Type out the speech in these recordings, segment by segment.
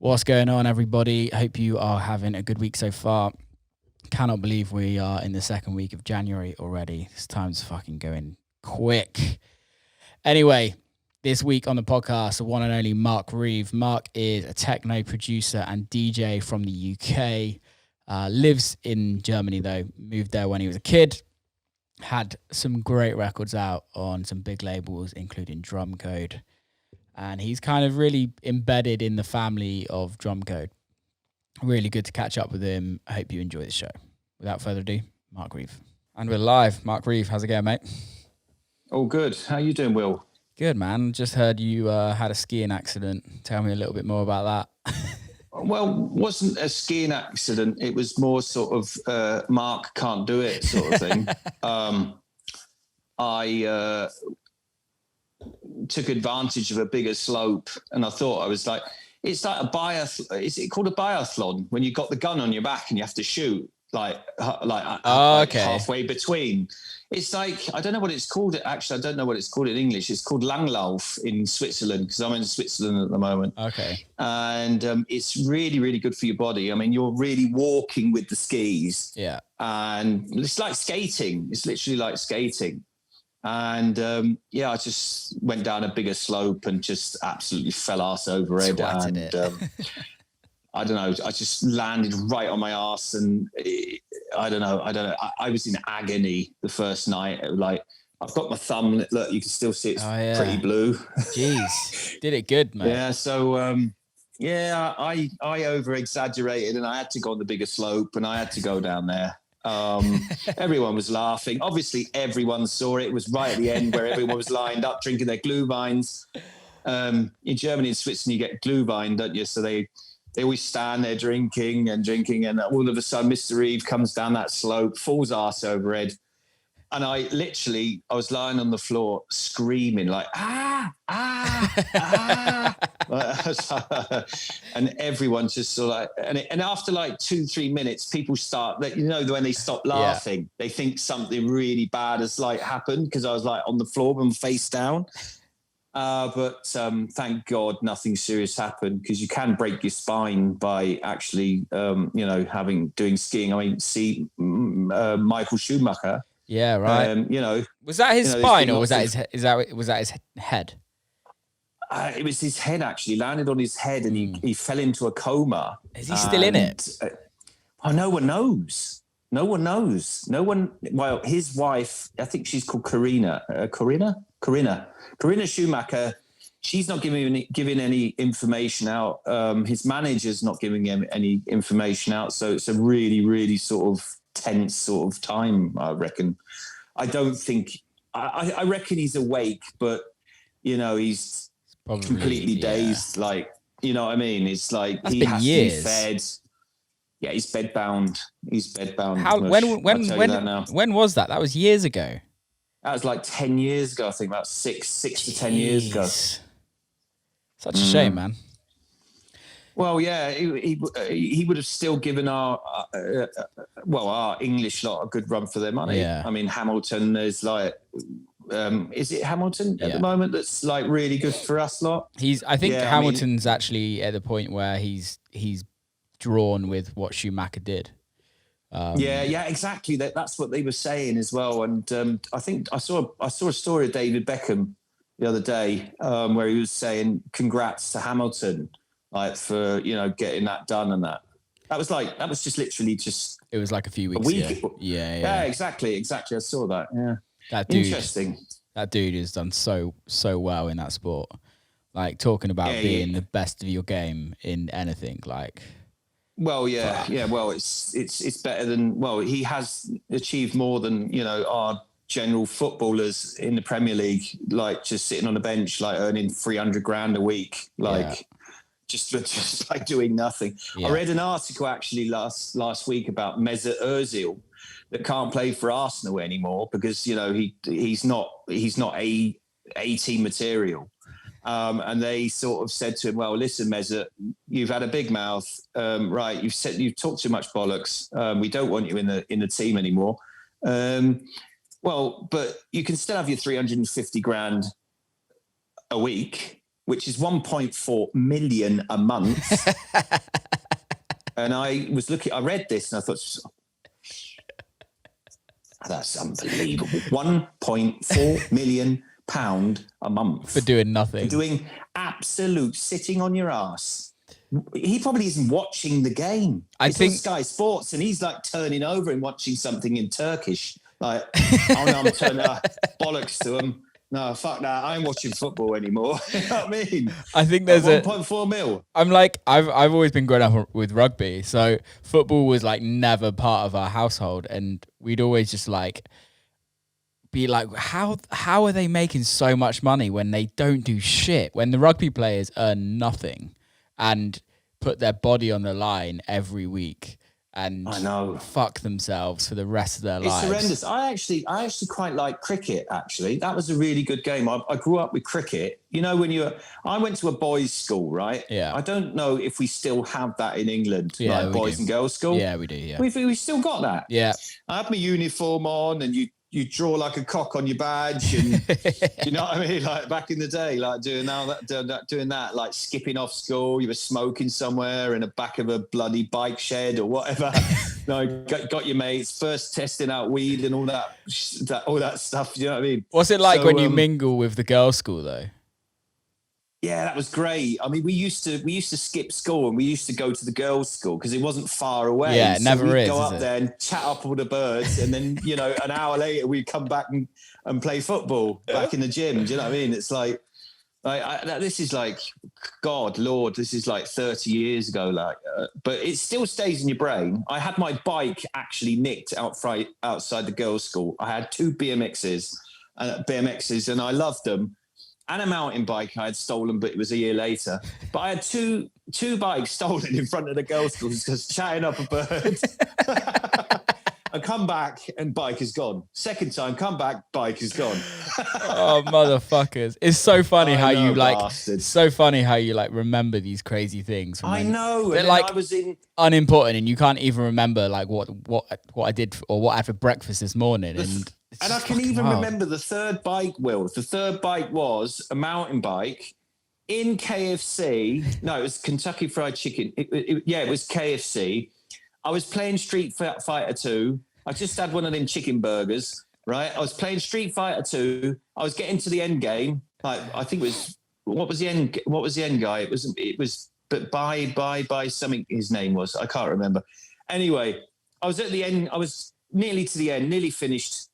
What's going on, everybody? Hope you are having a good week so far. Cannot believe we are in the second week of January already. This time's fucking going quick. Anyway, this week on the podcast, the one and only Mark Reeve. Mark is a techno producer and DJ from the UK. Lives in Germany, though. Moved there when he was a kid. Had some great records out on some big labels, including Drumcode. And he's kind of really embedded in the family of Drumcode. Really good to catch up with him. I hope you enjoy the show. Without further ado, Mark Reeve. And we're live. Mark Reeve, how's it going, mate? All good. How you doing, Will? Good, man. Just heard you had a skiing accident. Tell me a little bit more about that. Well, it wasn't a skiing accident. It was more sort of Mark can't do it sort of thing. I took advantage of a bigger slope, and I thought I was like, it's like a biathlon. Is it called a biathlon when you got the gun on your back and you have to shoot like halfway between? It's like, I don't know what it's called. Actually, I don't know what it's called in English. It's called Langlauf in Switzerland, because I'm in Switzerland at the moment. Okay. And it's really, really good for your body. I mean, you're really walking with the skis. Yeah. And it's like skating. It's literally like skating. And I just went down a bigger slope and just absolutely fell arse over head. Swatted it. I don't know. I just landed right on my arse, and I don't know. I was in agony the first night. Like, I've got my thumb. Look, you can still see it's pretty blue. Jeez, did it good, mate. Yeah. So I over exaggerated, and I had to go on the bigger slope, and I had to go down there. Everyone was laughing. Obviously, everyone saw it. It was right at the end where everyone was lined up drinking their Glühweins. In Germany and Switzerland, you get Glühwein, don't you? So they always stand there drinking, and all of a sudden, Mr. Reeve comes down that slope, falls arse over head. And I was lying on the floor screaming like, ah. And everyone just sort of like, and after like 2-3 minutes, people start, when they stop laughing, they think something really bad has like happened, because I was like on the floor and face down. But thank God nothing serious happened, because you can break your spine by actually, doing skiing. I mean, see Michael Schumacher. Yeah, right. Was that his spine, or was that his head? It was his head, actually. Landed on his head, and he fell into a coma. Is he still in it? No one knows. No one knows. No one. Well, his wife, I think she's called Corinna Schumacher. She's not giving any information out. His manager's not giving him any information out. So it's a really, really sort of tense sort of time, I reckon. I don't think. I reckon he's awake, but he's probably completely dazed. Like, you know what I mean? It's like he has years. To be fed. Yeah, he's bedbound. How? When was that? That was years ago. That was like 10 years ago, I think. About six to 10 years ago. Such a shame, man. Well, yeah, he would have still given our English lot a good run for their money. Yeah. I mean, Hamilton is like, is it Hamilton at the moment that's like really good for us lot? I think Hamilton's actually at the point where he's drawn with what Schumacher did. Exactly. That's what they were saying as well. And I think I saw a story of David Beckham the other day where he was saying congrats to Hamilton, like for getting that done, and that was just literally just. It was like a few weeks. Yeah, exactly. I saw that. Yeah, that dude, interesting. That dude has done so well in that sport. Like, talking about being the best of your game in anything, like. Well, yeah. Well, it's better than. Well, he has achieved more than our general footballers in the Premier League, like just sitting on a bench, like earning 300 grand a week, like just like doing nothing. Yeah. I read an article actually last week about Mesut Ozil that can't play for Arsenal anymore because he's not a team material. And they sort of said to him, well, listen, Mesut, you've had a big mouth, right? You've talked too much bollocks. We don't want you in the team anymore. Well, but you can still have your 350 grand a week. which is 1.4 million a month. And I read this and I thought, that's unbelievable. 1.4 million pound a month. For doing nothing. For doing absolute sitting on your ass. He probably isn't watching the game. I think on Sky Sports and he's like turning over and watching something in Turkish. Like, oh no, I'm turning bollocks to him. No, fuck that. I ain't watching football anymore. You know what I mean? I think there's 1.4 mil. I'm like, I've always been growing up with rugby. So football was like never part of our household. And we'd always just like be like, how are they making so much money when they don't do shit? When the rugby players earn nothing and put their body on the line every week. And I know, fuck themselves for the rest of their lives. It's horrendous. I actually quite like cricket. Actually, that was a really good game. I grew up with cricket. You know, I went to a boys' school, right? Yeah. I don't know if we still have that in England, yeah, like boys and girls school. Yeah, we do. Yeah, we still got that. Yeah, I had my uniform on, and you draw like a cock on your badge, and you know what I mean? Like back in the day, like doing that, like skipping off school, you were smoking somewhere in the back of a bloody bike shed or whatever. Got your mates first testing out weed and all that stuff. You know what I mean? What's it like when you mingle with the girls' school though? Yeah, that was great. I mean, we used to skip school and we used to go to the girls' school because it wasn't far away. Yeah, it never is. Go up there and chat up all the birds, and then an hour later we'd come back and play football back in the gym. Do you know what I mean? It's like this is like, God, Lord, this is like 30 years ago. But it still stays in your brain. I had my bike actually nicked outside the girls' school. I had two BMXs, and I loved them. And a mountain bike I had stolen, but it was a year later. But I had two bikes stolen in front of the girls' school just chatting up a bird. I come back and bike is gone. Second time, come back, bike is gone. Oh, motherfuckers. It's so funny how you bastards. so funny how you like remember these crazy things. I know. They're like unimportant and you can't even remember like what I did or what I had for breakfast this morning. And I can even remember the third bike, Will. The third bike was a mountain bike in KFC. No, it was Kentucky Fried Chicken. It was KFC. I was playing Street Fighter 2. I just had one of them chicken burgers, right? I was playing Street Fighter 2. I was getting to the end game. Like, I think it was, what was the end guy? It was, but by something his name was. I can't remember. Anyway, I was at the end. I was nearly to the end, nearly finished.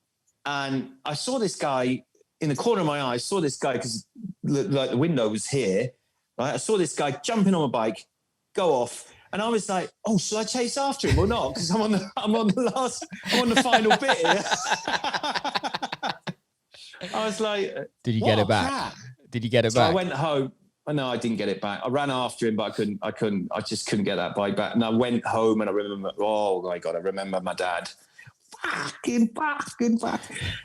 And I saw this guy in the corner of my eye. I saw this guy because like the window was here, right? I saw this guy jumping on a bike, go off. And I was like, "Oh, should I chase after him or not? Because I'm on the final bit here." I was like, "Did you get it back? Did you get it back?" I went home. No, I didn't get it back. I ran after him, but I couldn't. I just couldn't get that bike back. And I went home, and I remember. Oh my God, I remember my dad. Fucking back.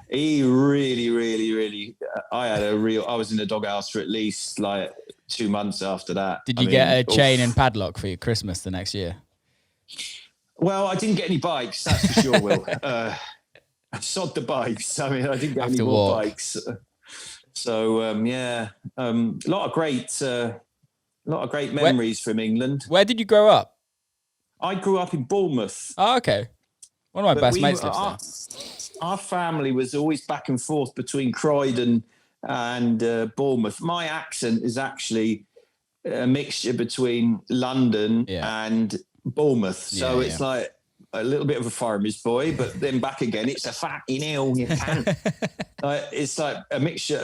He really. I was in the doghouse for at least like 2 months after that. Did you get a chain and padlock for your Christmas the next year? Well, I didn't get any bikes, that's for sure, Will. I sod the bikes. I mean, I didn't get any more bikes. So, a lot of great memories from England. Where did you grow up? I grew up in Bournemouth. Oh, okay. One of my best mates lives there. Our family was always back and forth between Croydon and Bournemouth. My accent is actually a mixture between London and Bournemouth. So it's like a little bit of a farmer's boy, but then back again, it's a fucking hell, you can't. It's like a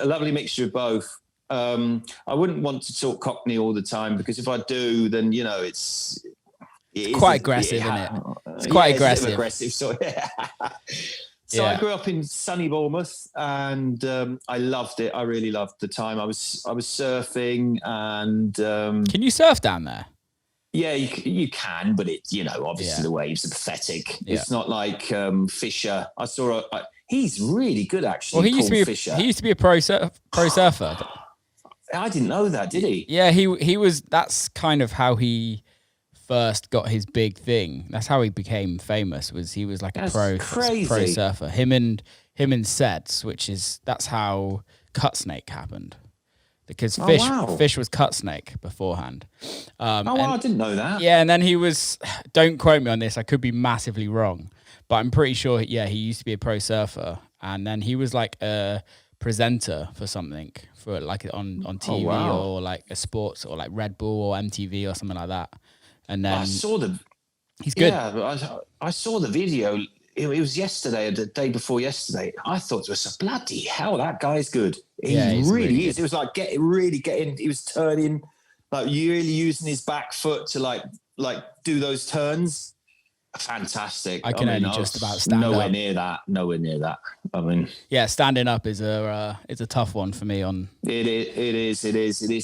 lovely mixture of both. I wouldn't want to talk Cockney all the time because if I do, then, it's quite aggressive, isn't it? It's quite aggressive. Aggressive. So I grew up in sunny Bournemouth, and I loved it. I really loved the time. I was surfing, and can you surf down there? Yeah, you can, but obviously the waves are pathetic. Yeah. It's not like Fisher. I saw he's really good actually. Well, he used to be a pro surfer. I didn't know that, did he? Yeah, he was. That's kind of how he first got his big thing. That's how he became famous. He was like a pro surfer. Him and Sets, that's how Cut Snake happened. because Oh, Fish wow. Fish was cut snake beforehand. I didn't know that. Yeah, and then he was. Don't quote me on this. I could be massively wrong, but I'm pretty sure. Yeah, he used to be a pro surfer, and then he was like a presenter for something, for like on TV or like a sports or like Red Bull or MTV or something like that. And then I saw he's good. Yeah, I saw the video. It was yesterday or the day before yesterday. I thought it was a bloody hell. That guy's good. He he's really is. good. It was like getting. He was turning, like really using his back foot to like do those turns. Fantastic. I can only just about stand nowhere up. Nowhere near that. I mean, yeah, standing up is a tough one for me. On it is.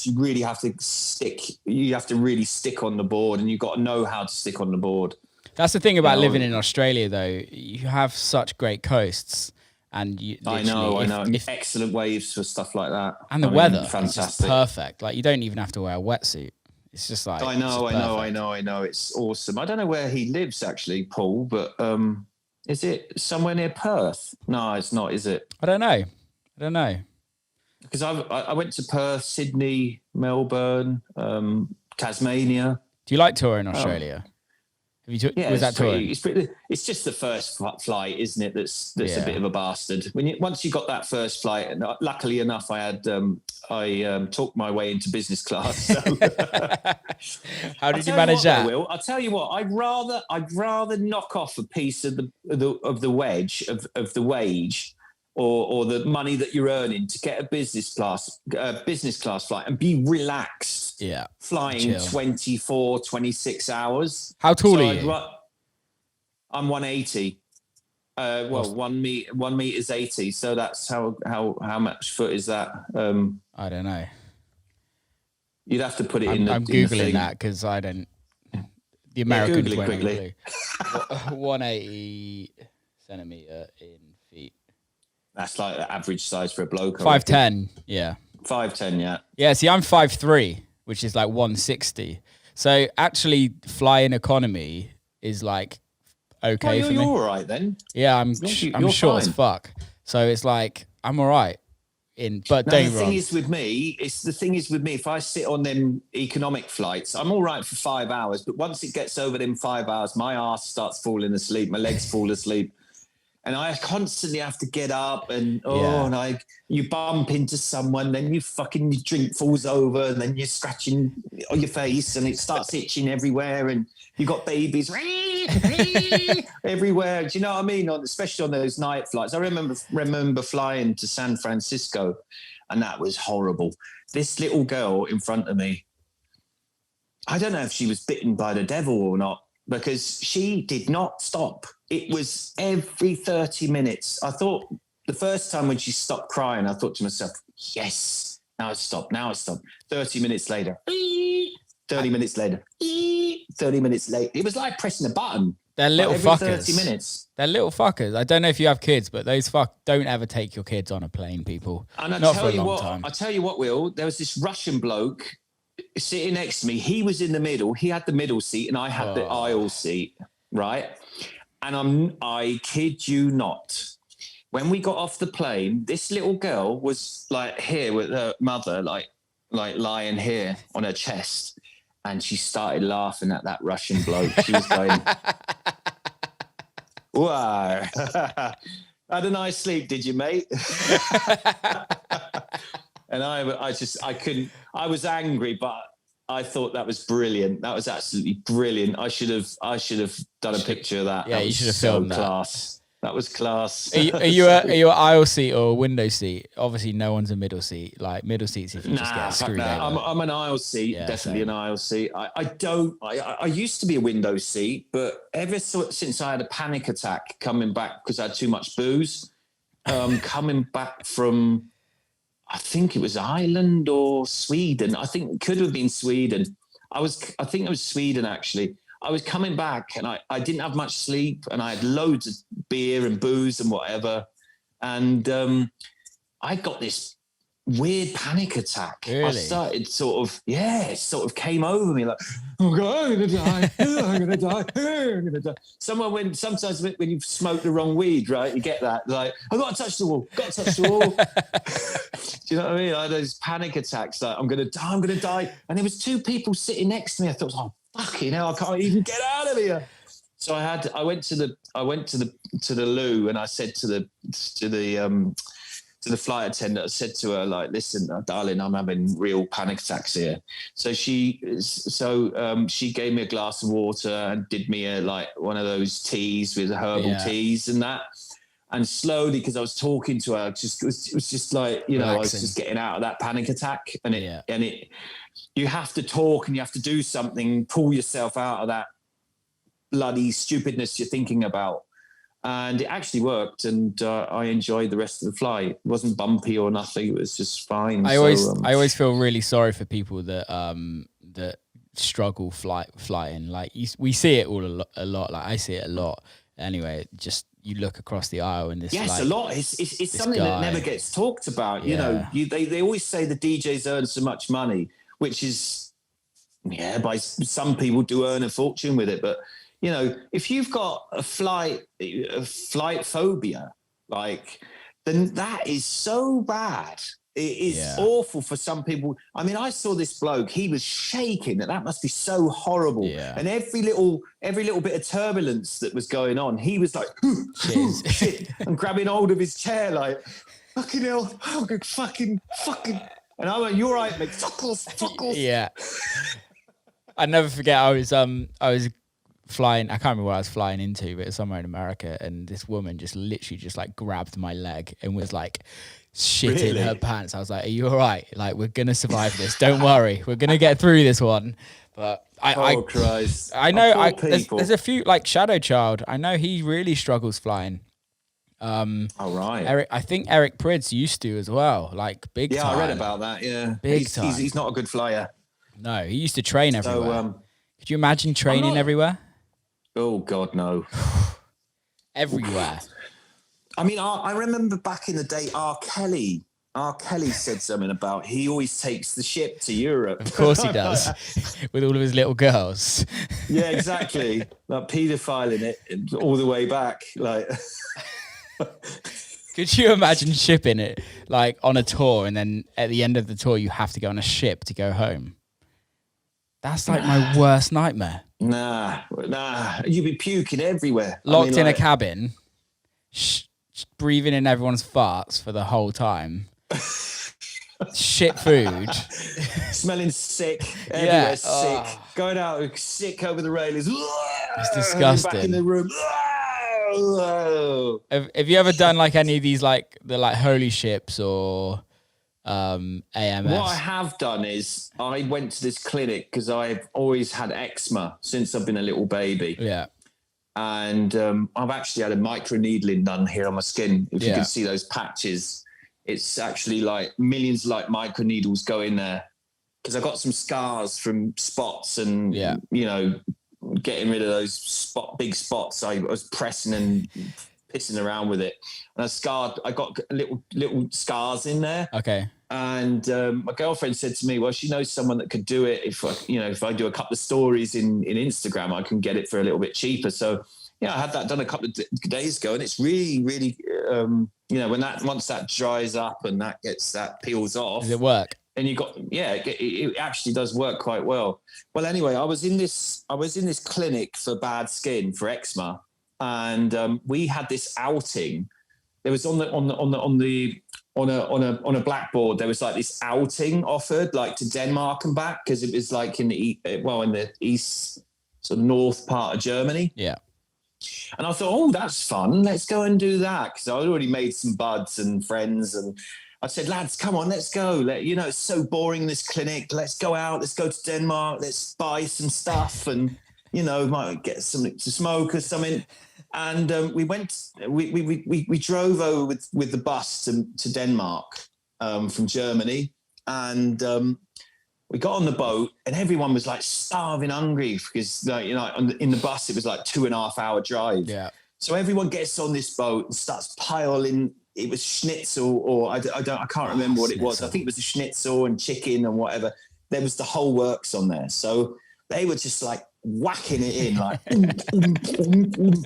You really have to stick. You have to really stick on the board, and you've got to know how to stick on the board. That's the thing about living in Australia, though. You have such great coasts, and I know. Excellent waves for stuff like that, and the weather fantastic, is just perfect. Like you don't even have to wear a wetsuit. It's just like I know. It's awesome. I don't know where he lives actually, Paul, but is it somewhere near Perth? No, it's not. Is it? I don't know. Because I went to Perth, Sydney, Melbourne, Tasmania. Do you like touring Australia? Was that touring? It's just the first flight, isn't it? That's a bit of a bastard. Once you got that first flight, and luckily enough, I talked my way into business class. So. How did you manage that? I'll tell you what. I'd rather knock off a piece of the wedge of the wage, or the money that you're earning to get a business class flight and be relaxed. Yeah. Flying 24, 26 hours. How tall are you? I'm 180. 1 meter is 80. So that's how much foot is that? I don't know. You'd have to put it I'm Googling that because I don't. The Americans Google it quickly. 180 centimeter in feet. That's like the average size for a bloke. 5'10", yeah. 5'10", yeah. Yeah, see, I'm 5'3", which is like 160. So actually, flying economy is like okay for me. You're all right then. Yeah, I'm short as fuck. So it's like I'm all right. But don't the thing is with me, if I sit on them economic flights, I'm all right for 5 hours. But once it gets over them 5 hours, my ass starts falling asleep, my legs fall asleep. And I constantly have to get up and you bump into someone, then your drink falls over, and then you're scratching on your face and it starts itching everywhere, and you got babies everywhere. Do you know what I mean? Especially on those night flights. I remember flying to San Francisco, and that was horrible. This little girl in front of me, I don't know if she was bitten by the devil or not, because she did not stop. It was every 30 minutes. I thought the first time when she stopped crying, I thought to myself, yes, now it's stopped. 30 minutes later, 30 minutes later, 30 minutes later. It was like pressing a button. They're little fuckers. 30 minutes. They're little fuckers. I don't know if you have kids, but those don't ever take your kids on a plane, people. And Not for a long time. I tell you what, Will, there was this Russian bloke sitting next to me. He was in the middle. He had the middle seat and I had the aisle seat, right? And I kid you not, when we got off the plane, this little girl was like here with her mother, like lying here on her chest, and she started laughing at that Russian bloke. She was going, wow. Had a nice sleep, did you, mate? And I couldn't, I was angry, but I thought that was brilliant. That was absolutely brilliant. I should have done a picture of that. Yeah, that you should have filmed that. Class. That was class. Are you an aisle seat or a window seat? Obviously, no one's a middle seat. Like middle seats, if you just get screwed over. I'm an aisle seat, definitely an aisle seat. I used to be a window seat, but ever since I had a panic attack coming back because I had too much booze, coming back from, I think it was Ireland or Sweden. I think it could have been Sweden. I think it was Sweden, actually. I was coming back and I didn't have much sleep and I had loads of beer and booze and whatever. And I got this weird panic attack. Really? I started it sort of came over me like, oh God, I'm gonna die, I'm gonna die, I'm gonna die. Sometimes when you smoke the wrong weed, right, you get that, like, I've got to touch the wall, got to touch the wall. Do you know what I mean? I had those panic attacks, like, I'm gonna die. And there was two people sitting next to me. I thought, oh, fucking hell, I can't even get out of here. So I went to the loo, and I said to the flight attendant, I said to her, like, listen, darling, I'm having real panic attacks here. So she gave me a glass of water and did me one of those teas with herbal teas and that. And slowly, because I was talking to her, it was just like, you know, relaxing. I was just getting out of that panic attack. And you have to talk and you have to do something, pull yourself out of that bloody stupidness you're thinking about. And it actually worked, and I enjoyed the rest of the flight. It wasn't bumpy or nothing; it was just fine. I always feel really sorry for people that that struggle flying. Like we see it all a lot. Like I see it a lot. Anyway, just you look across the aisle and this. Yes, a lot. It's something that never gets talked about. Yeah. You know, they always say the DJs earn so much money, which is by some people do earn a fortune with it, but. You know, if you've got a flight phobia, like, then that is so bad. It is awful for some people. I mean, I saw this bloke, he was shaking. That must be so horrible. Yeah. And every little bit of turbulence that was going on, he was like, shit, and grabbing hold of his chair, like, fucking hell, fucking. And I went, you're right, mate, fuck off. Yeah. I never forget, I was flying, I can't remember where I was flying into, but it was somewhere in America, and this woman just literally like grabbed my leg and was like shitting her pants. I was like, are you all right? Like, we're gonna survive this, don't worry, we're gonna get through this one. But Christ, I know there's a few, like Shadow Child, I know he really struggles flying. All right. I think Eric Prydz used to as well, like big time. Yeah, I read about that. Yeah, big time. He's not a good flyer. No, he used to train everywhere. Could you imagine training everywhere? Oh God, no. Everywhere. I mean, I remember back in the day, R. Kelly said something about he always takes the ship to Europe. Of course he does, with all of his little girls. Yeah, exactly. Like paedophiling it all the way back. Like, could you imagine shipping it like on a tour, and then at the end of the tour you have to go on a ship to go home? That's like my worst nightmare. Nah. You'd be puking everywhere. Locked in a cabin, breathing in everyone's farts for the whole time. Shit food. Smelling sick. Everywhere sick. Going out sick over the railings. It's disgusting. Back in the room. Have you ever done like any of these, like the holy ships or AMS? What I have done is I went to this clinic because I've always had eczema since I've been a little baby. Yeah. And I've actually had a microneedling done here on my skin. If you can see those patches, it's actually like millions of like microneedles go in there because I got some scars from spots and, you know, getting rid of those big spots. I was pressing and pissing around with it, and I got little scars in there. Okay. And my girlfriend said to me, well, she knows someone that could do it. If I do a couple of stories in Instagram, I can get it for a little bit cheaper. So I had that done a couple of days ago, and it's really, really, once that dries up and that peels off. Does it work? And it actually does work quite well. Well, anyway, I was in this clinic for bad skin, for eczema, and we had this outing. There was on a blackboard, there was like this outing offered, like to Denmark and back, because it was like in the east, sort of north part of Germany. Yeah. And I thought, oh, that's fun. Let's go and do that, because I'd already made some buds and friends, and I said, lads, come on, let's go. It's so boring, this clinic. Let's go out. Let's go to Denmark. Let's buy some stuff and, might get something to smoke or something. And we drove over with the bus to Denmark from Germany. And we got on the boat, and everyone was like starving hungry because, in the bus, it was like 2.5 hour drive. Yeah. So everyone gets on this boat and starts piling it was schnitzel, or I can't remember what it was. I think it was a schnitzel and chicken and whatever. There was the whole works on there. So they were just like whacking it in, like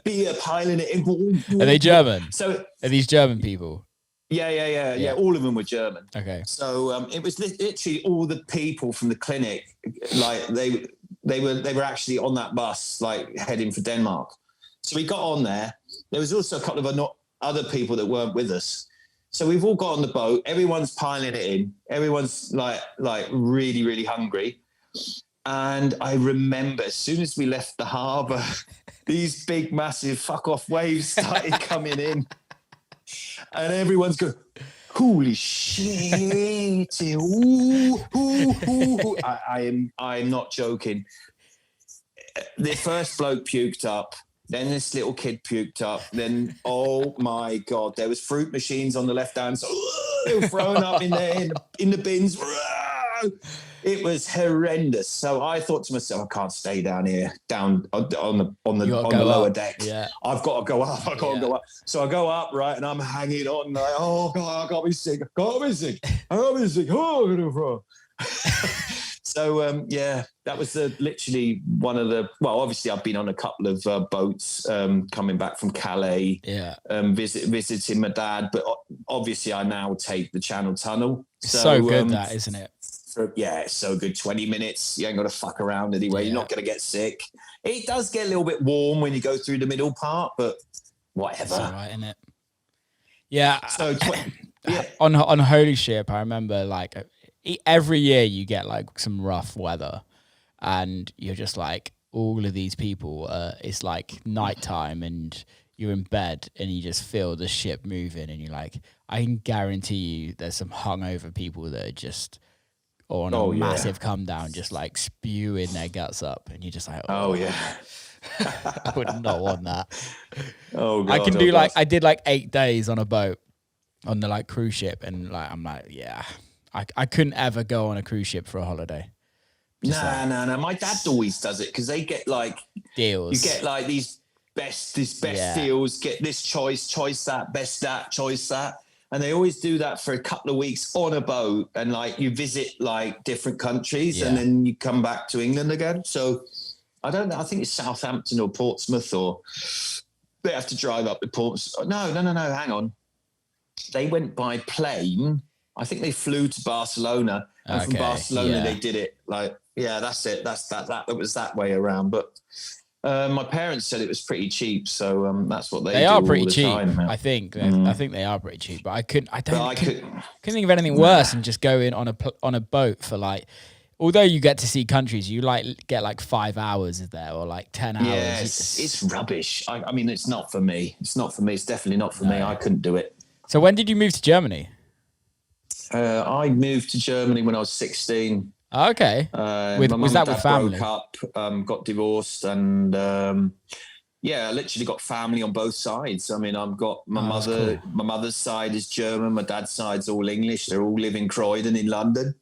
beer, piling it in. Are they German? So are these German people? Yeah. All of them were German. Okay. So it was literally all the people from the clinic, like they were actually on that bus, like heading for Denmark. So we got on there. There was also a couple of other people that weren't with us. So we've all got on the boat. Everyone's piling it in. Everyone's like really, really hungry. And I remember as soon as we left the harbour, these big, massive fuck-off waves started coming in. And everyone's going, holy shit. Ooh, ooh, ooh. I'm not joking. The first bloke puked up. Then this little kid puked up. Then, oh my God, there was fruit machines on the left-hand side. They were thrown up in the bins. It was horrendous. So I thought to myself, I can't stay down here, down on the lower deck. Yeah. I've got to go up. I've got to go up. So I go up, right, and I'm hanging on like, oh God, I got me sick. Oh, I'm gonna throw. So that was literally one of the. Well, obviously I've been on a couple of boats coming back from Calais. Yeah. Visiting my dad, but obviously I now take the Channel Tunnel. So good, that, isn't it? It's so good. 20 minutes. You ain't got to fuck around anyway. You're not going to get sick. It does get a little bit warm when you go through the middle part, but whatever. That's all right, isn't it? Yeah. So on Holy Ship, I remember like every year you get like some rough weather, and you're just like, all of these people. It's like nighttime, and you're in bed, and you just feel the ship moving, and you're like, I can guarantee you, there's some hungover people that are just on a massive come down, just like spewing their guts up, and you're just like, oh yeah. I would not want that. Oh God, I can do I did like 8 days on a boat on the like cruise ship, and like I'm like, yeah, I couldn't ever go on a cruise ship for a holiday. No. My dad always does it because they get like deals. You get like these best deals. Get this choice that, best that, choice that. And they always do that for a couple of weeks on a boat, and like you visit like different countries, and then you come back to England again. So I don't know. I think it's Southampton or Portsmouth, or they have to drive up to Portsmouth. No. Hang on. They went by plane. I think they flew to Barcelona, and from Barcelona they did it. Like, that's it. That was that way around. But my parents said it was pretty cheap, so that's what they do are pretty all the cheap. time. I think they are pretty cheap. But I couldn't think of anything worse than just going on a boat for like. Although you get to see countries, you like get like 5 hours there, or like 10 hours. Yeah, it's rubbish. I mean, it's not for me. It's not for me. It's definitely not for me. I couldn't do it. So when did you move to Germany? I moved to Germany when I was 16. Okay. Was that with family? Broke up, got divorced, and I literally got family on both sides. I mean, I've got my mother. Cool. My mother's side is German. My dad's side's all English. They all live in Croydon in London,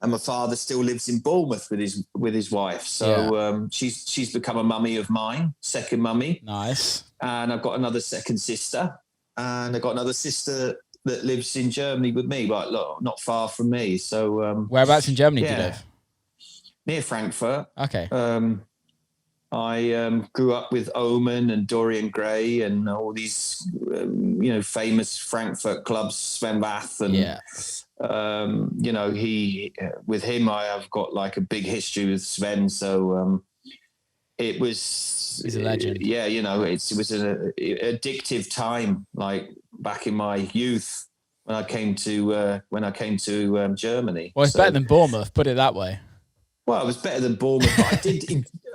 and my father still lives in Bournemouth with his wife. So she's become a mummy of mine, second mummy. Nice. And I've got another second sister, and I've got another sister that lives in Germany with me, but not far from me. So whereabouts in Germany do you live? Near Frankfurt. Okay. I grew up with Omen and Dorian Gray and all these famous Frankfurt clubs, Sven Väth, and he with him I have got like a big history with Sven. So he's a legend. It was an addictive time, like back in my youth when I came to Germany. Well, it's better than Bournemouth, put it that way. Well, it was better than Bournemouth, but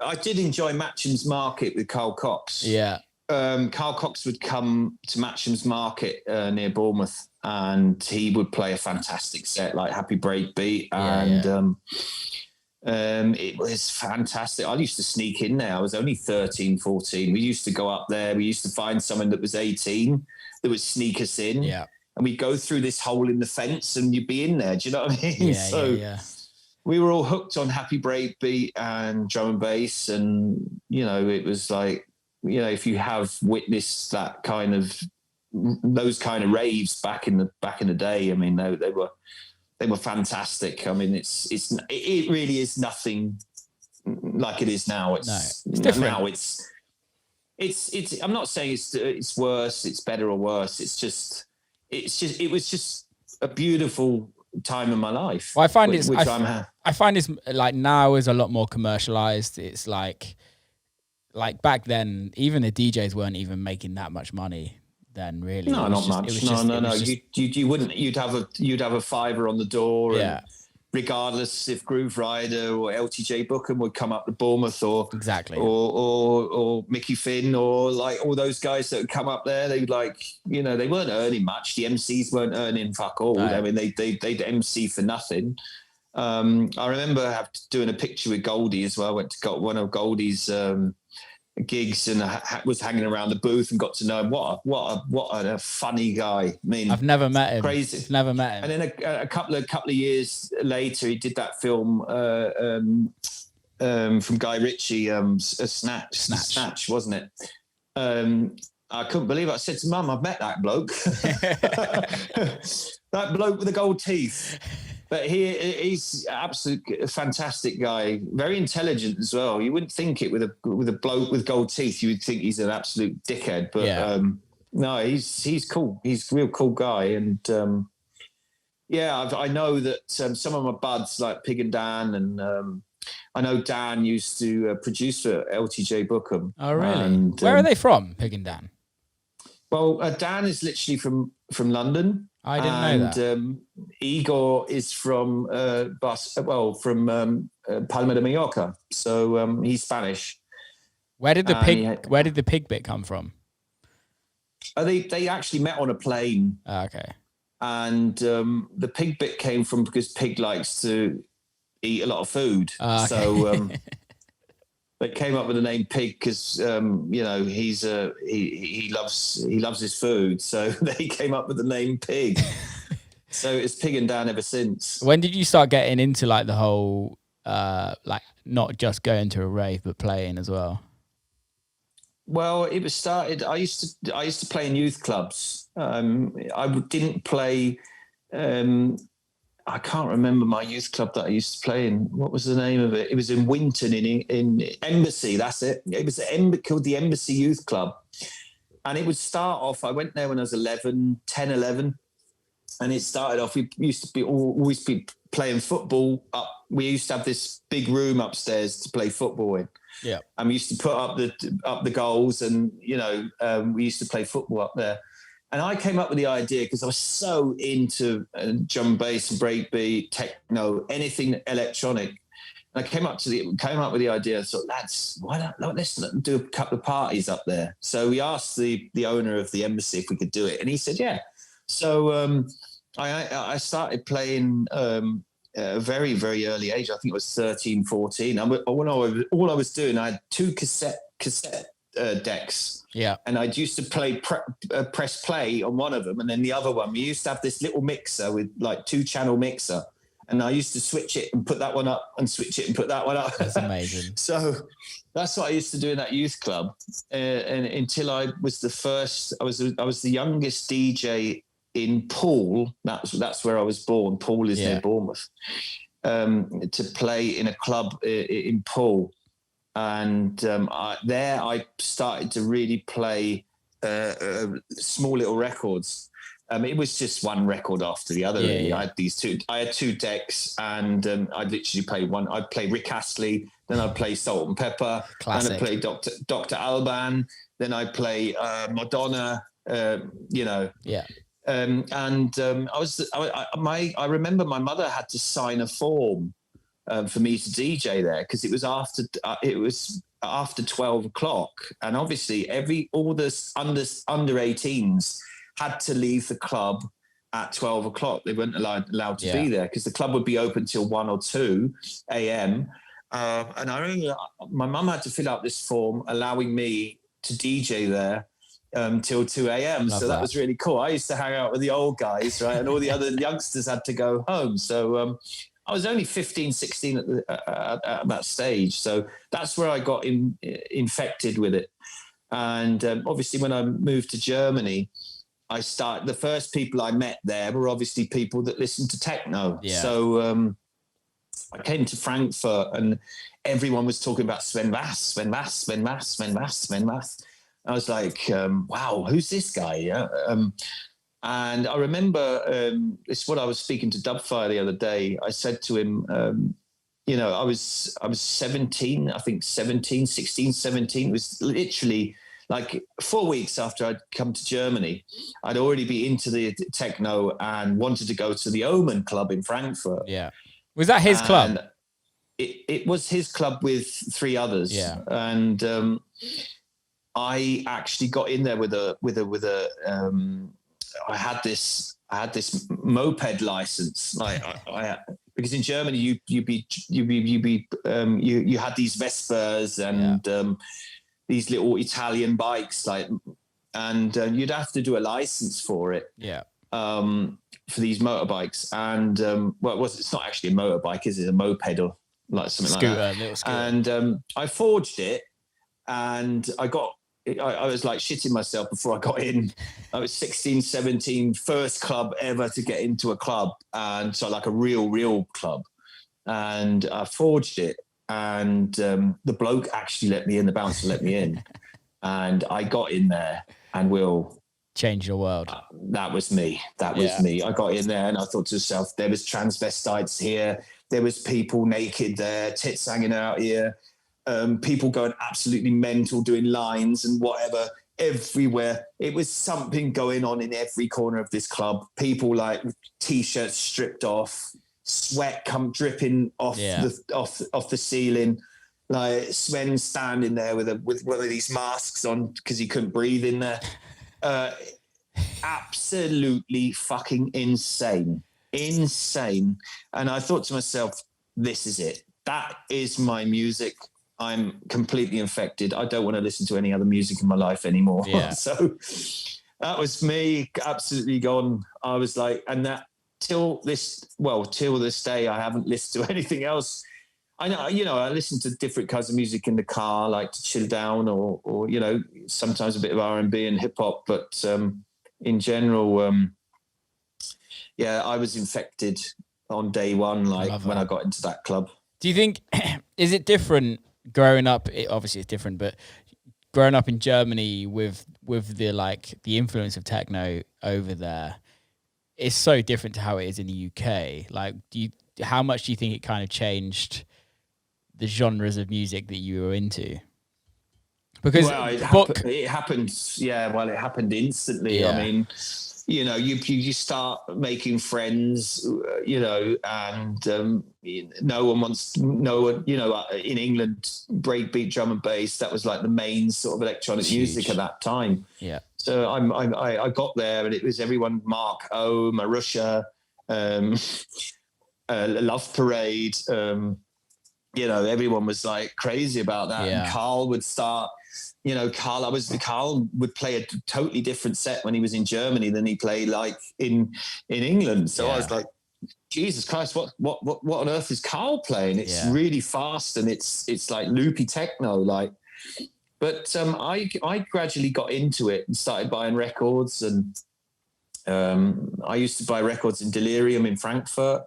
I did enjoy Matcham's Market with Carl Cox. Yeah. Carl Cox would come to Matcham's Market near Bournemouth, and he would play a fantastic set like Happy Breakbeat, and it was fantastic. I used to sneak in there. I was only 13, 14. We used to go up there. We used to find someone that was 18 that would sneak us in. Yeah. And we'd go through this hole in the fence and you'd be in there. Do you know what I mean? Yeah. We were all hooked on Happy Breakbeat and drum and bass. And, it was like, if you have witnessed that kind of those kind of raves back in the day. I mean, they were fantastic. I mean, it really is nothing like it is now. It's different. Now it's I'm not saying it's worse, it's better or worse. It was just a beautiful time in my life. Well, I find it's like now is a lot more commercialized. It's like back then, even the DJs weren't even making that much money then, really. No, not much. No. You wouldn't. You'd have a fiver on the door. Yeah. And regardless if Groove Rider or LTJ Bookham would come up to Bournemouth or Mickey Finn or like all those guys that would come up there, they would they weren't earning much. The MCs weren't earning fuck all. Right. I mean, they'd MC for nothing. I remember doing a picture with Goldie as well. I went to one of Goldie's gigs and was hanging around the booth and got to know him. What a funny guy. I mean, I've never met him. Crazy. Never met him. And then a couple of years later, he did that film from Guy Ritchie, Snatch, wasn't it? I couldn't believe it. I said to Mum, I've met that bloke. That bloke with the gold teeth. But he's absolutely fantastic guy, very intelligent as well. You wouldn't think it with a bloke with gold teeth. You would think he's an absolute dickhead, but no, he's cool. He's a real cool guy, and I know that some of my buds like Pig&Dan, and I know Dan used to produce for LTJ Bookham. Oh, really? And, where are they from, Pig&Dan? Well, Dan is literally from London. I didn't know that. And Igor is from Palma de Mallorca, so he's Spanish. Where did the pig bit come from? They actually met on a plane. Okay. And the pig bit came from because Pig likes to eat a lot of food. Okay. So they came up with the name Pig because he loves his food. So they came up with the name Pig. So it's Pig&Dan ever since. When did you start getting into like the whole not just going to a rave but playing as well? Well, it was started. I used to play in youth clubs. I didn't play. I can't remember my youth club that I used to play in. What was the name of it? It was in Winton in Embassy. That's it. It was called the Embassy Youth Club. And it would start off, I went there when I was 11. And it started off, we used to always be playing football up. We used to have this big room upstairs to play football in. Yeah. And we used to put up the goals and, we used to play football up there. And I came up with the idea because I was so into drum bass and breakbeat, techno, anything electronic. And I came up with the idea. I thought, lads, let's do a couple of parties up there. So we asked the owner of the Embassy if we could do it, and he said, yeah. So I started playing at a very, very early age. I think it was 13, 14. All I was doing, I had two cassette decks. Yeah. And I used to play press play on one of them, and then the other one, we used to have this little mixer with like 2-channel mixer, and I used to switch it and put that one up and switch it and put that one up. That's amazing. So that's what I used to do in that youth club, and until I was I was the youngest DJ in Poole. That's where I was born. Poole is near Bournemouth. To play in a club in Poole. And I started to really play small little records. It was just one record after the other. Really. I had two decks, and I'd literally play one. I'd play Rick Astley, then I'd play Salt and Pepper, Classic. Then I'd play Dr. Alban, then I'd play Madonna. Yeah. I remember my mother had to sign a form for me to DJ there because it was after 12 o'clock, and obviously all the under 18s had to leave the club at 12 o'clock. They weren't allowed to be there because the club would be open till 1 or 2 a.m. And I remember my mum had to fill out this form allowing me to DJ there till 2 a.m. So that was really cool. I used to hang out with the old guys, right? And all the other youngsters had to go home. So I was only 15, 16 at that stage. So that's where I got infected with it. And obviously when I moved to Germany, the first people I met there were obviously people that listened to techno. Yeah. So I came to Frankfurt and everyone was talking about Sven Väth. I was like, wow, who's this guy? Yeah. And I remember, it's what I was speaking to Dubfire the other day. I said to him, I was 17, I think 16, 17. It was literally like 4 weeks after I'd come to Germany. I'd already been into the techno and wanted to go to the Omen Club in Frankfurt. Yeah. Was that his club? It was his club with 3 others. Yeah. And I actually got in there with a I had this moped license, like because in Germany you had these Vespers and these little Italian bikes, like, and you'd have to do a license for it. Yeah. For these motorbikes, and it's not actually a motorbike, is it? A moped or like something like that. Little scooter. And I forged it, and I was like shitting myself before I got in. I was 16, 17, first club ever to get into a club. And so like a real club. And I forged it. And the bloke actually let me in, the bouncer let me in. And I got in there, and Will... Change your world. That was me. That was me. I got in there and I thought to myself, there was transvestites here. There was people naked there, tits hanging out here. People going absolutely mental, doing lines and whatever everywhere. It was something going on in every corner of this club. People like t-shirts stripped off, sweat come dripping off the ceiling. Like Sven standing there with one of these masks on because he couldn't breathe in there. Absolutely fucking insane. And I thought to myself, this is it. That is my music. I'm completely infected. I don't want to listen to any other music in my life anymore. Yeah. So that was me, absolutely gone. I was like, and that till this day, I haven't listened to anything else. I know, I listen to different kinds of music in the car, like to chill down or sometimes a bit of R&B and hip hop. But in general, I was infected on day one, like when I got into that club. Do you think, is it different growing up? Obviously it's different, but growing up in Germany with the influence of techno over there, it's so different to how it is in the UK. Like, how much do you think it kind of changed the genres of music that you were into? Because it happened. Yeah, well, it happened instantly. Yeah. I mean, you start making friends, and no one, in England, breakbeat, drum and bass, that was like the main sort of electronic music at that time. Yeah. So I got there and it was everyone, Mark O, Marusha, Love Parade, everyone was like crazy about that. Yeah. And Carl would start, Carl would play a totally different set when he was in Germany than he played like in England. So I was like, Jesus Christ, what on earth is Carl playing? It's really fast and it's like loopy techno, like. But I gradually got into it and started buying records, and I used to buy records in Delirium in Frankfurt.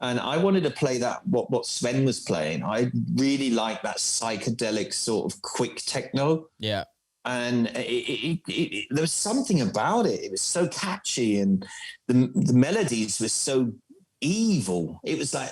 And I wanted to play that, what Sven was playing. I really liked that psychedelic sort of quick techno. Yeah. And there was something about it. It was so catchy, and the melodies were so evil. It was like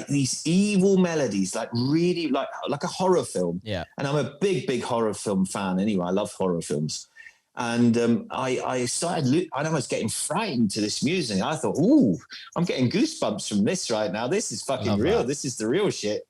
these evil melodies, like really like a horror film. Yeah. And I'm a big horror film fan anyway. I love horror films. And I started, I was getting frightened to this music. I thought, ooh, I'm getting goosebumps from this right now. This is fucking real. That. This is the real shit.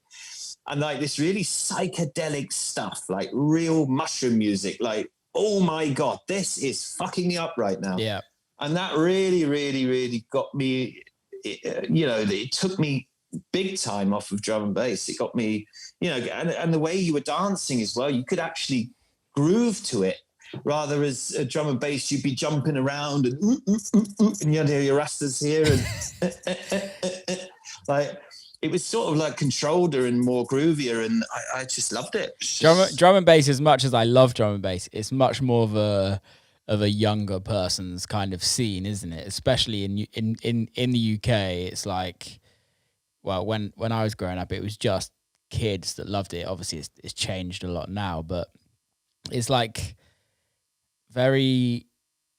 And like this really psychedelic stuff, like real mushroom music, like, oh my God, this is fucking me up right now. Yeah. And that really, really, really got me, it took me big time off of drum and bass. It got me, and the way you were dancing as well, you could actually groove to it. Rather as a drum and bass, you'd be jumping around and and you'd hear your rastas here, and like it was sort of like controlleder and more groovier, and I just loved it. Drum and bass, as much as I love drum and bass, it's much more of a of a younger person's kind of scene, isn't it? Especially in the UK, it's like, well, when I was growing up, it was just kids that loved it. Obviously, it's changed a lot now, but it's like very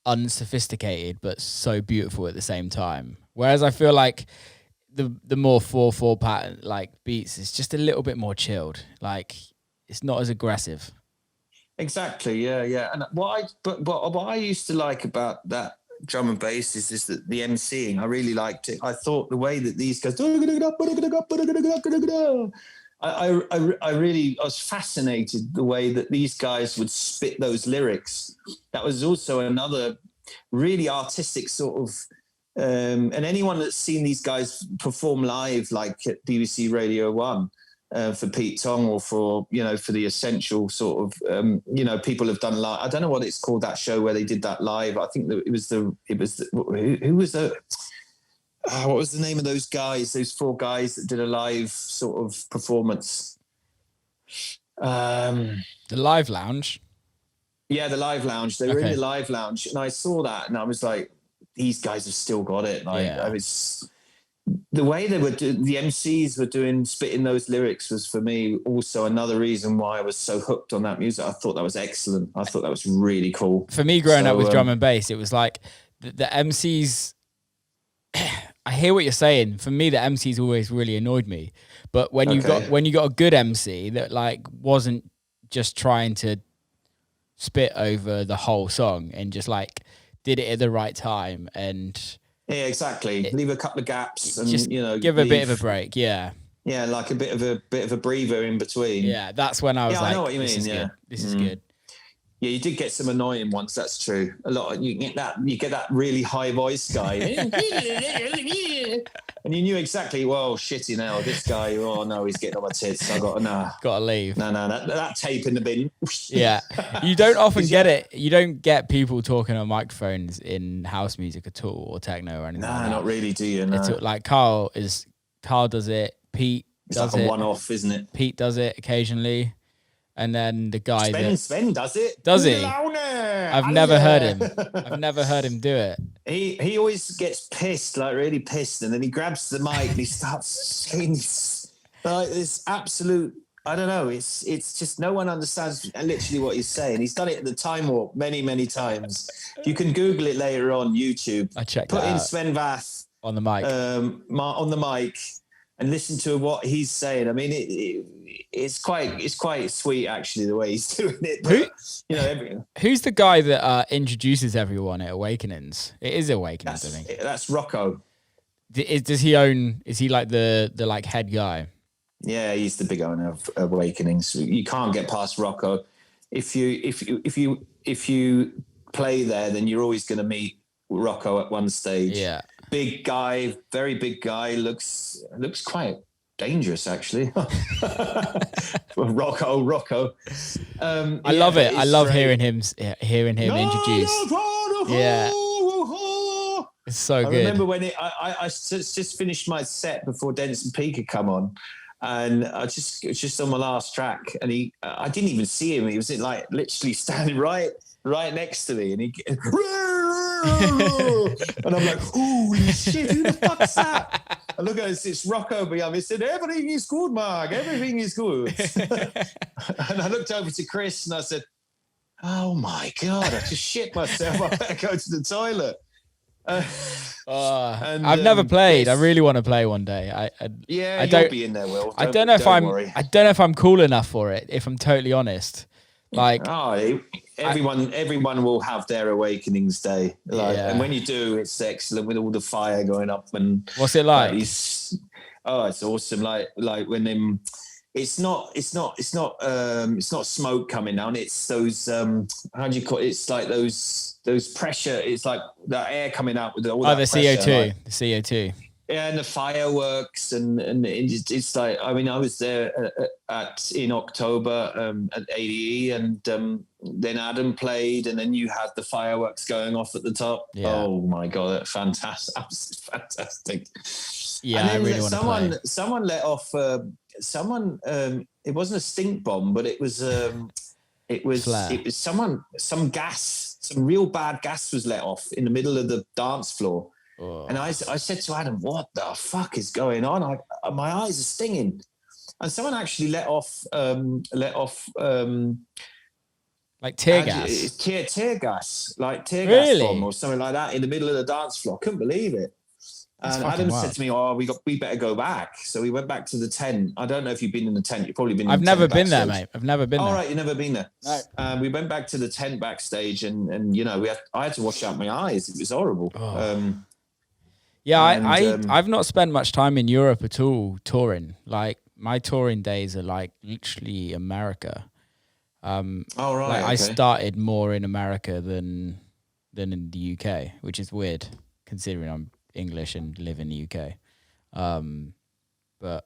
unsophisticated, but so beautiful at the same time. Whereas I feel like the more 4/4 pattern like beats is just a little bit more chilled. Like it's not as aggressive. Exactly. Yeah. And what I used to like about that drum and bass is that the MCing. I really liked it. I thought the way that these guys, I was fascinated the way that these guys would spit those lyrics. That was also another really artistic sort of. And anyone that's seen these guys perform live, like at BBC Radio 1, for Pete Tong or for the Essential sort of, people have done live. I don't know what it's called, that show where they did that live. I think that who was what was the name of those guys? Those 4 guys that did a live sort of performance. The Live Lounge. Yeah, the Live Lounge. They were in the Live Lounge, and I saw that, and I was like, these guys have still got it. Like I was, the way they were doing, the MCs were doing, spitting those lyrics was for me also another reason why I was so hooked on that music. I thought that was excellent. I thought that was really cool. For me, growing up with drum and bass, it was like the MCs. I hear what you're saying. For me, the MCs always really annoyed me. But when you got a good MC that like wasn't just trying to spit over the whole song and just like did it at the right time, and exactly, leave a couple of gaps and just give a bit of a break. Like a bit of a breather in between. That's when I was like, I know what you mean. This is good. Yeah, you did get some annoying ones. That's true. A lot. You get that really high voice guy, and you knew exactly. Well, shitty now. This guy. Oh no, he's getting on my tits. I gotta leave. No, that tape in the bin. Yeah, you don't often get it. You don't get people talking on microphones in house music at all, or techno or anything. Nah, not really. Do you? No. Like Carl does it. Pete does like it. A one-off, isn't it? Pete does it occasionally. And then the guy Sven does it. Does he? I've never heard him. I've never heard him do it. He always gets pissed, like really pissed, and then he grabs the mic and he starts saying this absolute. I don't know. It's just no one understands literally what he's saying. He's done it at the Time Warp many times. You can Google it later on YouTube. I checked. Put in Sven Väth on the mic. On the mic. And listen to what he's saying. I mean, it's quite sweet actually the way he's doing it. But, who's the guy that introduces everyone at Awakenings? It is Awakenings, I think. That's Rocco. Does he own? Is he like the like head guy? Yeah, he's the big owner of Awakenings. You can't get past Rocco. If you play there, then you're always going to meet Rocco at one stage. Yeah. Big guy, very big guy, looks quite dangerous actually. Rocco. I love it. I love hearing him introduce. Yeah. It's so good. I remember when I just finished my set before Dennis and Peak had come on, and it was just on my last track, and I didn't even see him. He was like literally standing right next to me, and he and I'm like, holy shit, who the fuck's that? I look at it, it's Rocco behind me. He said, everything is good, Mark, everything is good. And I looked over to Chris and I said, oh my God, I just shit myself. I better go to the toilet. I've never played. I really want to play one day. You'll be in there, Will. I don't know if I'm cool enough for it, if I'm totally honest. Like, everyone will have their Awakenings day. And when you do, it's excellent with all the fire going up. And what's it like? It's awesome. Like when it's not smoke coming down. It's those how do you call it? It's like those pressure. It's like the air coming out with all that the pressure, CO2. The CO2. Yeah, and the fireworks and it's like, I mean, I was there in October at ADE, and then Adam played, and then you had the fireworks going off at the top. Yeah. Oh my God, fantastic! Absolutely fantastic. Yeah, I really want to play. Someone let off. It wasn't a stink bomb, but it was some gas some real bad gas was let off in the middle of the dance floor. Oh. And I said to Adam, what the fuck is going on? My eyes are stinging. And someone actually let off like tear gas, tear gas, like tear gas bomb or something like that in the middle of the dance floor. I couldn't believe it. And Adam said to me, "Oh, we better go back." So we went back to the tent. I don't know if you've been in the tent. You've probably been. I've never been there, mate. I've never been there. All right, you've never been there. No. We went back to the tent backstage, and you know, I had to wash out my eyes. It was horrible. Oh. I've not spent much time in Europe at all touring. Like my touring days are like literally America. I started more in America than in the UK, which is weird considering I'm English and live in the UK. But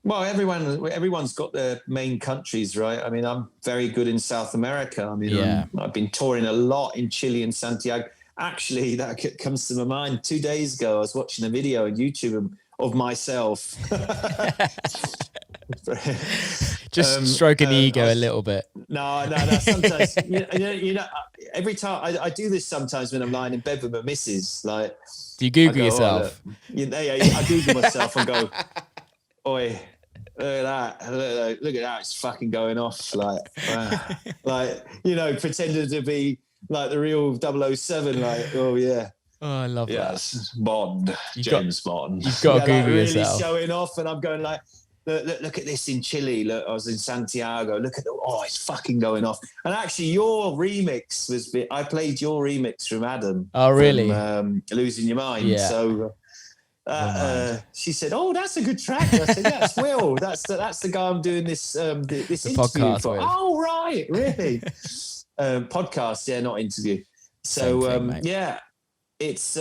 well, everyone's got their main countries, right? I mean, I'm very good in South America. I mean, I've been touring a lot in Chile and Santiago. Actually, that comes to my mind. 2 days ago, I was watching a video on YouTube of myself. Just stroking the ego a little bit. No. Sometimes, you know, every time I do this sometimes when I'm lying in bed with my missus. Like, do you Google yourself? I Google myself and go, "Oi, look at that! Look at that! It's fucking going off!" Like, you know, pretending to be like the real 007. Like, oh yeah. Oh, I love that. Yes, Bond, James Bond. You've got to Google really yourself. Showing off, and I'm going like, look at this in Chile. Look, I was in Santiago. Look at it's fucking going off. And actually, your remix I played your remix from Adam. Oh, really? From, Losing Your Mind. Yeah. So she said, "Oh, that's a good track." I said, "Yes, Will. That's the guy I'm doing this interview podcast for." with. Oh, right, really? Podcast, yeah, not interview. So yeah. It's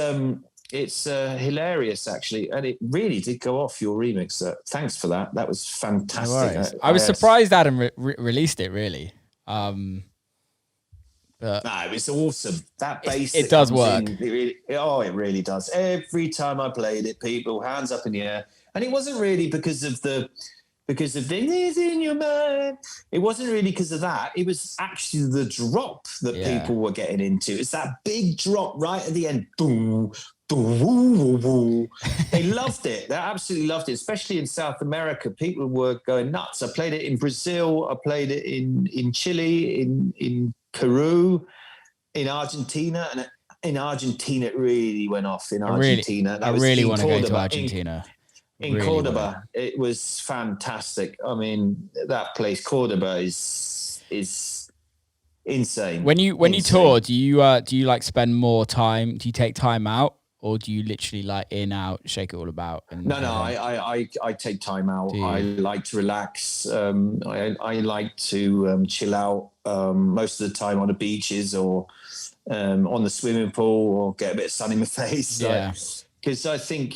hilarious actually, and it really did go off your remix. Thanks for that. That was fantastic. No, I was surprised Adam released it. Really, but it was awesome. That bass, it does work. It really does. Every time I played it, people hands up in the air, and it wasn't really because of the in your mind. It wasn't really because of that. It was actually the drop that people were getting into. It's that big drop right at the end. Boom, boom, woo, woo. They loved it. They absolutely loved it, especially in South America. People were going nuts. I played it in Brazil. I played it in Chile, in Peru, in Argentina. And in Argentina, it really went off in Argentina. I really want to go to Argentina. In really Cordoba, it was fantastic. I mean, that place, Cordoba, is insane. When you tour, do you like spend more time? Do you take time out, or do you literally like in out, shake it all about? No, I take time out. I like to relax. I like to chill out most of the time on the beaches or on the swimming pool, or get a bit of sun in my face. Yeah. Because I think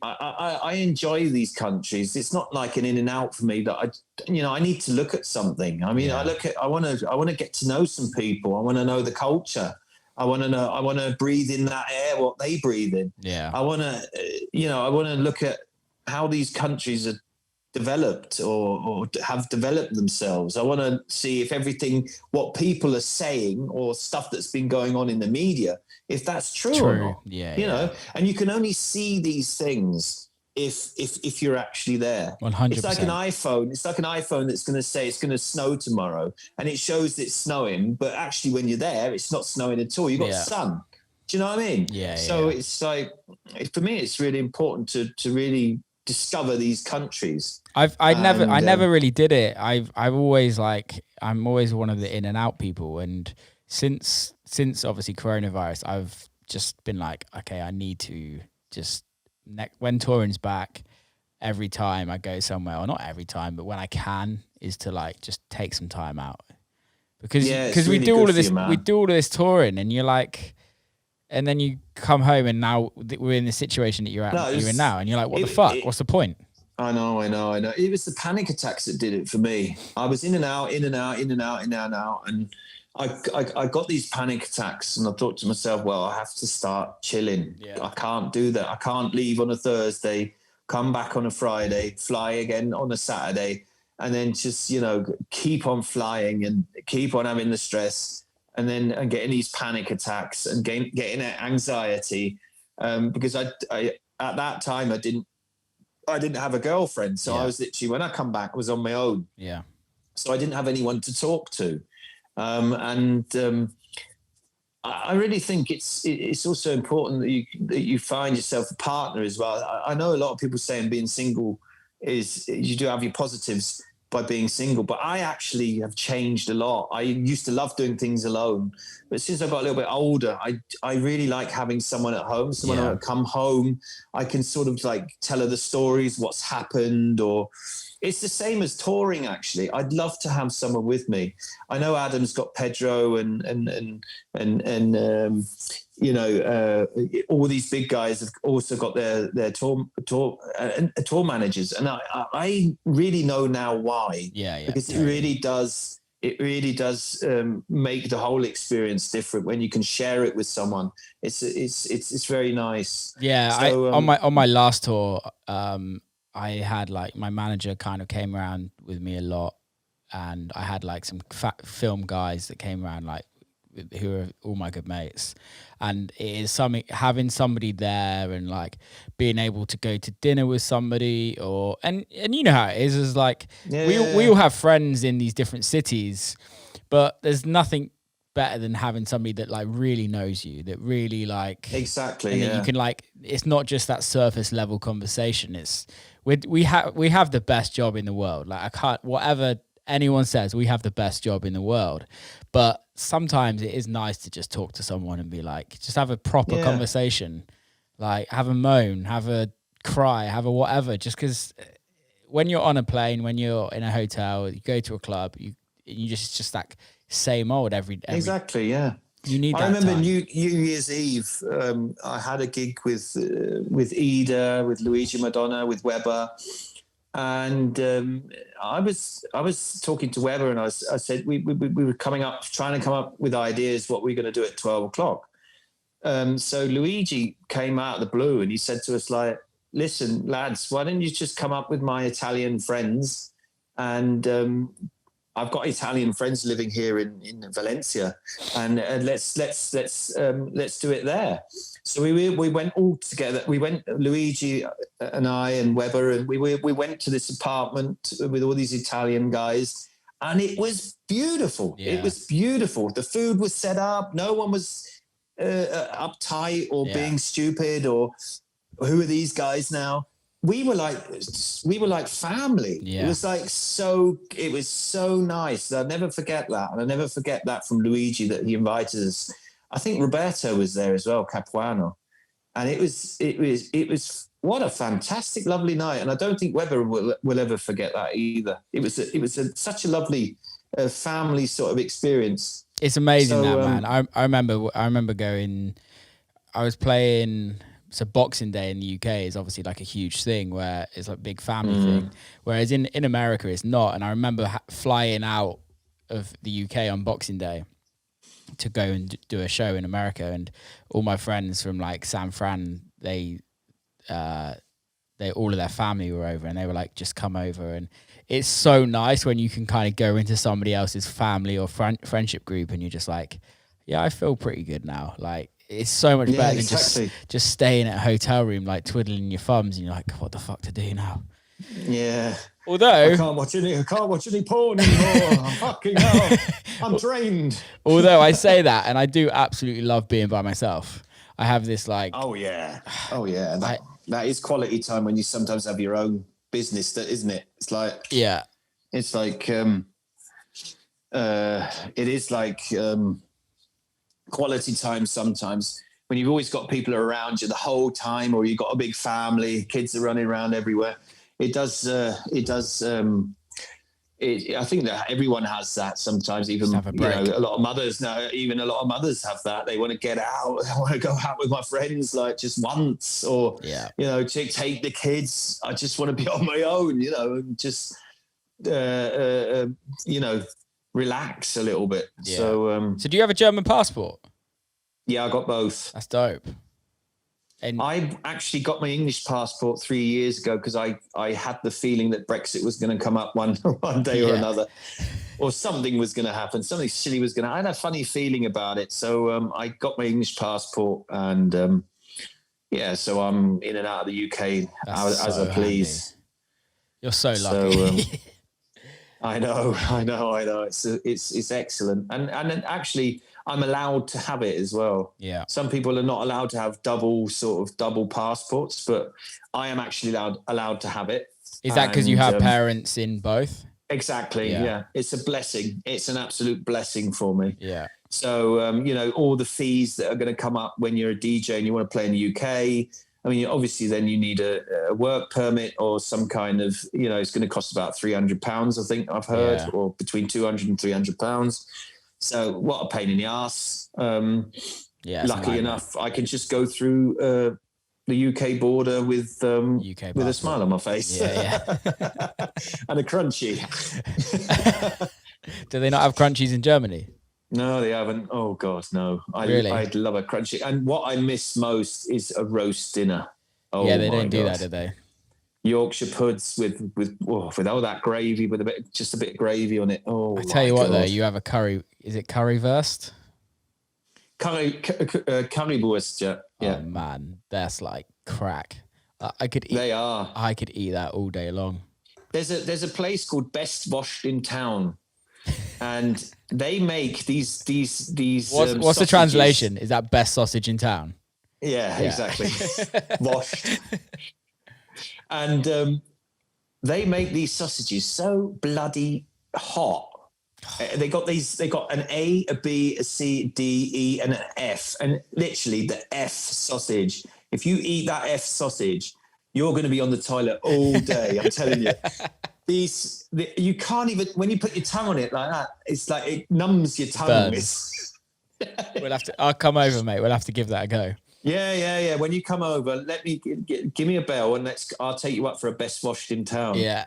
I enjoy these countries. It's not like an in and out for me that I need to look at something. I mean, I want to get to know some people. I want to know the culture. I want to breathe in that air, what they breathe in. Yeah. I want to look at how these countries are developed or have developed themselves. I want to see if everything, what people are saying or stuff that's been going on in the media, if that's true. Or not. Yeah. You know, and you can only see these things if you're actually there. 100%. It's like an iPhone. It's like an iPhone that's going to say it's going to snow tomorrow, and it shows it's snowing, but actually when you're there, it's not snowing at all. You've got sun. Do you know what I mean? Yeah. So it's like, for me, it's really important to really discover these countries. I never really did it. I'm always one of the in and out people, and since obviously coronavirus, I've just been like, okay, I need to just when touring's back, every time I go somewhere, or not every time, but when I can, is to like just take some time out, because we do all of this touring, and you're like, and then you come home, and now we're in the situation that you're in now, and you're like, what the fuck? What's the point? I know. It was the panic attacks that did it for me. I was in and out, and I got these panic attacks, and I thought to myself, well, I have to start chilling. Yeah. I can't do that. I can't leave on a Thursday, come back on a Friday, fly again on a Saturday, and then just, keep on flying and keep on having the stress. and getting these panic attacks and getting anxiety, because I at that time I didn't have a girlfriend, so I was literally, when I come back, I was on my own. Yeah. So I didn't have anyone to talk to, I really think it's also important that you find yourself a partner as well. I know a lot of people saying being single is, you do have your positives by being single, but I actually have changed a lot. I used to love doing things alone, but since I got a little bit older, I really like having someone at home, someone who come home, I can sort of like tell her the stories, what's happened, or it's the same as touring. Actually, I'd love to have someone with me. I know Adam's got Pedro and all these big guys have also got their tour managers, and I really know now why. Because it really does make the whole experience different when you can share it with someone. It's very nice. So, on my last tour, I had like, my manager kind of came around with me a lot, and I had like some film guys that came around, like, who are all my good mates. And it is something, having somebody there and like being able to go to dinner with somebody, and you know how it is like, we all have friends in these different cities, but there's nothing better than having somebody that like really knows you, that really like, exactly, and then you can like, it's not just that surface level conversation. It's we have the best job in the world. Like, I can't, whatever anyone says, we have the best job in the world, but sometimes it is nice to just talk to someone and be like, just have a proper conversation, like have a moan, have a cry, have a whatever, just because when you're on a plane, when you're in a hotel, you go to a club, you just like same old every exactly, yeah. You need. I remember New Year's Eve. I had a gig with Ida, with Luigi Madonna, with Weber, and I was talking to Weber, and I said we were trying to come up with ideas what we're going to do at 12 o'clock. So Luigi came out of the blue, and he said to us like, "Listen, lads, why don't you just come up with my Italian friends and." I've got Italian friends living here in Valencia, and let's do it there. So we went all together. We went, Luigi and I and Weber, and we went to this apartment with all these Italian guys, and it was beautiful. Yeah. It was beautiful. The food was set up. No one was uptight or being stupid or who are these guys now? We were like family. Yeah. It was so nice. I'll never forget that. And I'll never forget that from Luigi, that he invited us. I think Roberto was there as well, Capuano. And it was what a fantastic, lovely night. And I don't think Weber will ever forget that either. It was such a lovely family sort of experience. It's amazing, man. I remember going, I was playing. So Boxing Day in the UK is obviously like a huge thing, where it's like a big family thing. Whereas in America, it's not. And I remember flying out of the UK on Boxing Day to go and do a show in America. And all my friends from like San Fran, they all of their family were over, and they were like, just come over. And it's so nice when you can kind of go into somebody else's family or friendship group, and you're just like, yeah, I feel pretty good now. Like, it's so much better than just staying at a hotel room, like twiddling your thumbs, and you're like, what the fuck to do now? Yeah. Although I can't watch any porn anymore. Fucking hell. I'm drained. Although I say that, and I do absolutely love being by myself. I have this like, oh yeah. That is quality time when you sometimes have your own business, that isn't it? It's like, yeah. It's like it is like quality time sometimes when you've always got people around you the whole time, or you've got a big family, kids are running around everywhere. I think that everyone has that sometimes, even a lot of mothers now, even a lot of mothers have that. They want to get out. I want to go out with my friends like just once, or, take the kids. I just want to be on my own, and just, relax a little bit. Yeah. So do you have a German passport? Yeah, I got both. That's dope. And I actually got my English passport 3 years ago because I had the feeling that Brexit was going to come up one day or another, or something was going to happen. Something silly was going to. I had a funny feeling about it, so I got my English passport, and so I'm in and out of the UK as I please. Handy. You're so lucky. So, I know. It's excellent, and actually, I'm allowed to have it as well. Yeah. Some people are not allowed to have double passports, but I am actually allowed to have it. Is that because you have parents in both? Exactly. Yeah. It's a blessing. It's an absolute blessing for me. Yeah. So, all the fees that are going to come up when you're a DJ and you want to play in the UK. I mean, obviously, then you need a work permit or some kind of, it's going to cost about £300, I think I've heard, or between £200 and £300. So what a pain in the ass. Lucky enough, I can just go through the UK border with a smile on my face. Yeah. And a crunchie. Do they not have crunchies in Germany? No, they haven't. Oh God, no. Really? I'd love a crunchy. And what I miss most is a roast dinner. Oh, yeah, they don't do that, do they? Yorkshire puds with all that gravy, with just a bit of gravy on it. Oh, I tell you what, though, you have a curry. Is it currywurst? Currywurst, yeah. Oh man, that's like crack. I could eat. They are. I could eat that all day long. There's a place called Best Washed in Town. And they make these. What's the translation? Is that best sausage in town? Yeah. Exactly. Washed. And they make these sausages so bloody hot. They got an A, a B, a C, D, E, and an F. And literally the F sausage. If you eat that F sausage, you're going to be on the toilet all day. I'm telling you. You can't even, when you put your tongue on it like that, it's like it numbs your tongue. I'll come over, mate. We'll have to give that a go. Yeah. When you come over, give me a bell and I'll take you up for a Best Washed in Town. Yeah.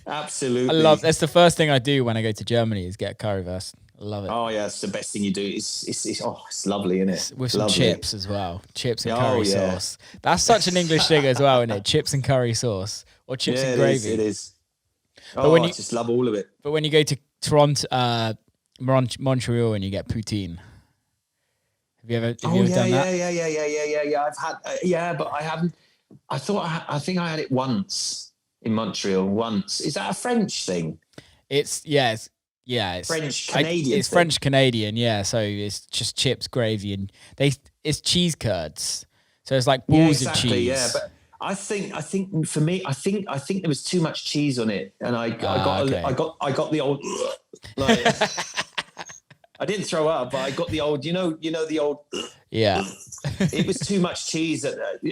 Absolutely. That's the first thing I do when I go to Germany is get a currywurst. I love it. Oh yeah, it's the best thing you do. It's lovely, isn't it? With some chips as well. Chips and curry sauce. That's such an English thing as well, isn't it? Chips and curry sauce. Or chips and gravy. It is. But I just love all of it. But when you go to Toronto, Montreal, and you get poutine, have you ever done that? Yeah. I've had, but I haven't. I think I had it once in Montreal. Once. Is that a French thing? It's French Canadian. It's French Canadian, yeah. So it's just chips, gravy, and it's cheese curds. So it's like balls of cheese. Yeah, but I think for me, I think there was too much cheese on it, and I got the old like I didn't throw up, but I got the old, the old yeah. It was too much cheese.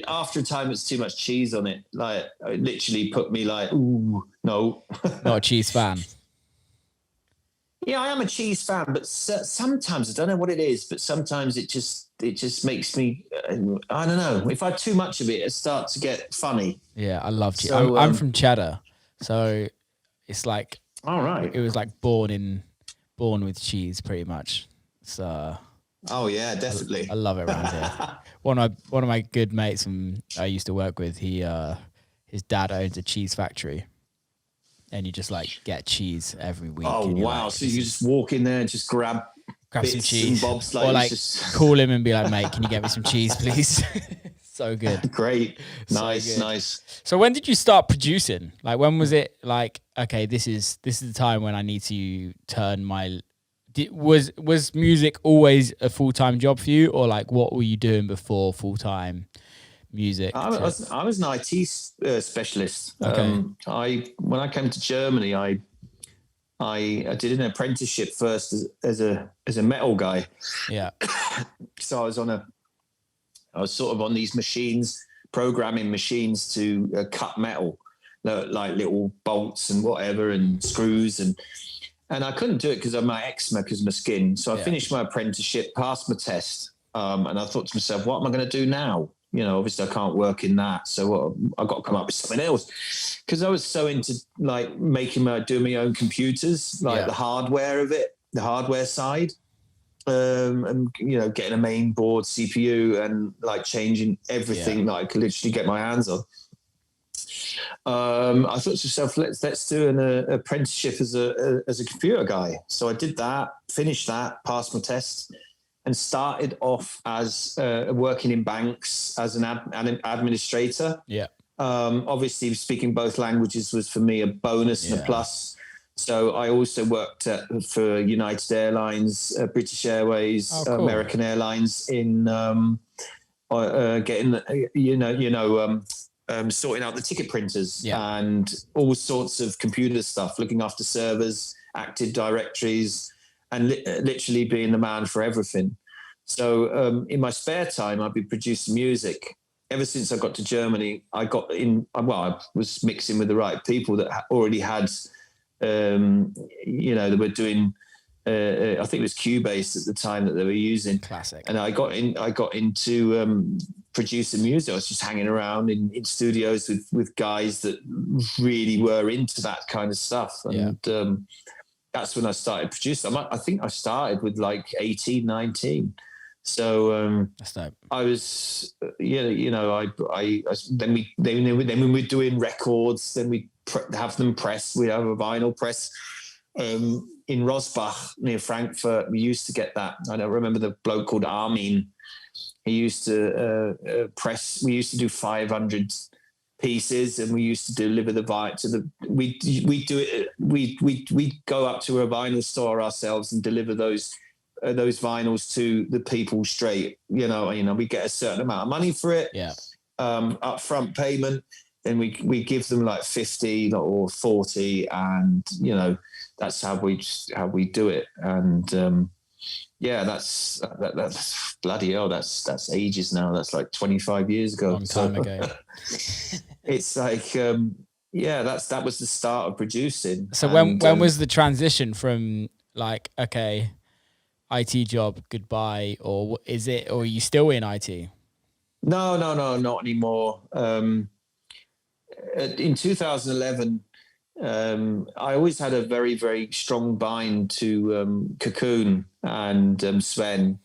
After a time, it's too much cheese on it. Like it literally put me like, ooh, no, not a cheese fan. Yeah, I am a cheese fan, but sometimes I don't know what it is, but sometimes it just makes me, I don't know. If I have too much of it, it starts to get funny. Yeah, I love cheese. So, I'm from Cheddar, so it's like, all right. It was like born with cheese, pretty much. So. Oh yeah, definitely. I love it around here. One of my good mates I used to work with, his dad owns a cheese factory. And you just like get cheese every week. Oh wow! So you just walk in there and just grab some cheese, and bobs, or like call him and be like, "Mate, can you get me some cheese, please?" So good. Great, nice. So when did you start producing? Like, when was it? Like, okay, this is the time when I need to turn my. Was music always a full-time job for you, or like what were you doing before full-time? Music. I was an IT specialist. Okay. When I came to Germany, I did an apprenticeship first as a metal guy. Yeah. So I was sort of on these machines, programming machines to cut metal, like little bolts and whatever and screws and I couldn't do it because of my eczema, because of my skin. So I finished my apprenticeship, passed my test, and I thought to myself, what am I going to do now? Obviously I can't work in that. So I've got to come up with something else, because I was so into like doing my own computers, like the hardware of it, the hardware side. and getting a main board CPU and like changing everything that I could literally get my hands on. I thought to myself, let's do an apprenticeship as a computer guy. So I did that, finished that, passed my test, and started off as working in banks as an administrator. Yeah. Obviously, speaking both languages was for me a bonus and a plus. So I also worked for United Airlines, British Airways, cool. American Airlines in getting sorting out the ticket printers and all sorts of computer stuff, looking after servers, Active Directories, and literally being the man for everything. So in my spare time, I'd be producing music. Ever since I got to Germany, I was mixing with the right people that already had, they were doing, I think it was Cubase at the time that they were using. Classic. And I got into producing music. I was just hanging around in studios with guys that really were into that kind of stuff. And that's when I started producing. I think I started with like 18, 19. So that's dope. I was, then when we're doing records, then we have them pressed. We have a vinyl press in Rosbach near Frankfurt. We used to get that. I don't remember the bloke called Armin. He used to press. We used to do 500 pieces, and we used to deliver the vinyl to the. We do it. We go up to a vinyl store ourselves and deliver those vinyls to the people straight. We get a certain amount of money for it. Yeah. Upfront payment. Then we give them like 50 or 40, and that's how we do it. And that's bloody hell. That's ages now. That's like 25 years ago. Long time ago. It's like that was the start of producing. So when was the transition from like, okay, IT job, goodbye, or are you still in IT? No, not anymore. In 2011, I always had a very, very strong bind to Cocoon and Sven.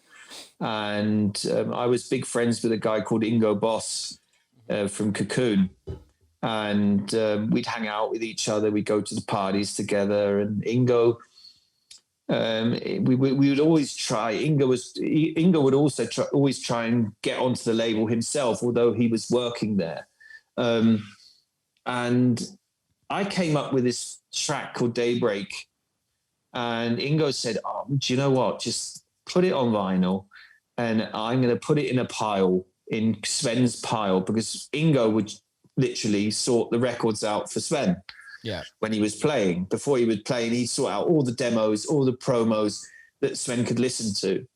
And I was big friends with a guy called Ingo Boss from Cocoon. And we'd hang out with each other. We'd go to the parties together. And Ingo, we would always try. Ingo would also always try and get onto the label himself, although he was working there. And I came up with this track called Daybreak, and Ingo said, "Oh, do you know what? Just put it on vinyl, and I'm going to put it in a pile, in Sven's pile, because Ingo would literally sort the records out for Sven." Yeah. When he was playing, before he was playing, he'd sort out all the demos, all the promos that Sven could listen to,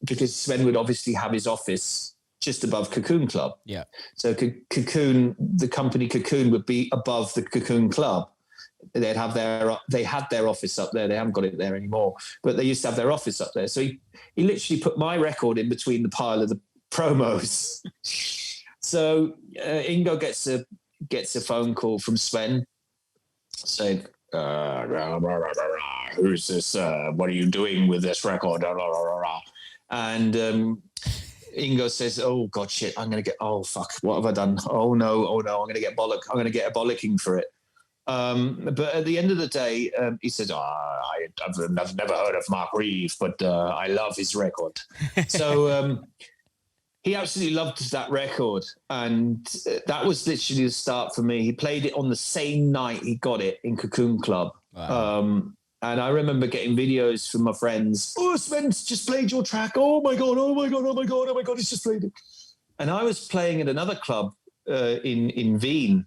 because Sven would obviously have his office just above Cocoon Club. Yeah. So Cocoon, the company Cocoon, would be above the Cocoon Club. They had their office up there. They haven't got it there anymore, but they used to have their office up there. So he literally put my record in between the pile of the promos. So Ingo gets a phone call from Sven saying, "Who's this? What are you doing with this record?" And Ingo says, "Oh God, shit! Fuck! What have I done? Oh no! I'm gonna get a bollocking for it." But at the end of the day, he said, "I've never heard of Mark Reeve, but I love his record." So he absolutely loved that record, and that was literally the start for me. He played it on the same night he got it in Cocoon Club. Wow. And I remember getting videos from my friends. "Oh, Sven's just played your track. Oh my God, he's just played it." And I was playing at another club in Vienna,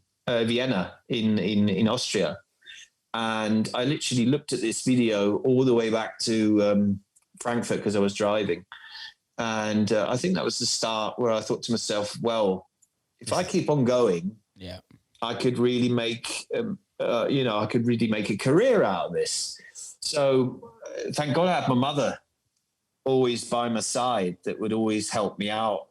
in Austria. And I literally looked at this video all the way back to Frankfurt because I was driving. And I think that was the start where I thought to myself, well, if I keep on going, I could really make, a career out of this. So thank God I had my mother always by my side that would always help me out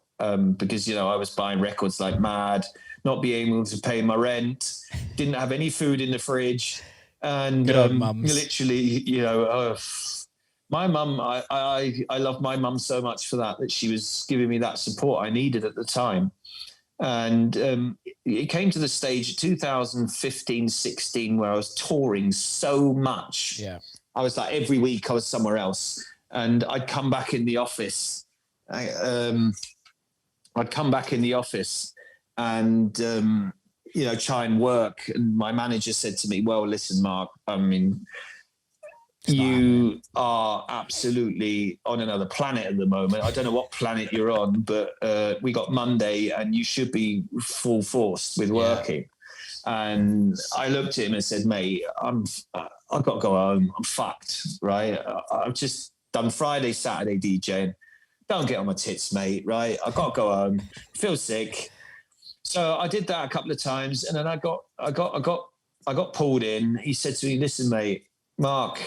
because, I was buying records like mad, not being able to pay my rent, didn't have any food in the fridge. And literally, My mum, I love my mum so much for that she was giving me that support I needed at the time. And it came to the stage 2015, 16, where I was touring so much. Yeah. I was like, every week I was somewhere else. And I'd come back in the office. I'd come back in the office and, try and work. And my manager said to me, well, listen, Mark, I mean, you are absolutely on another planet at the moment. I don't know what planet you're on, but we got Monday and you should be full force with working. And I looked at him and said, mate, I've got to go home. I'm fucked, right? I've just done Friday, Saturday DJing. Don't get on my tits, mate, right? I've got to go home. Feel sick. So I did that a couple of times, and then I got pulled in. He said to me, listen, mate, Mark,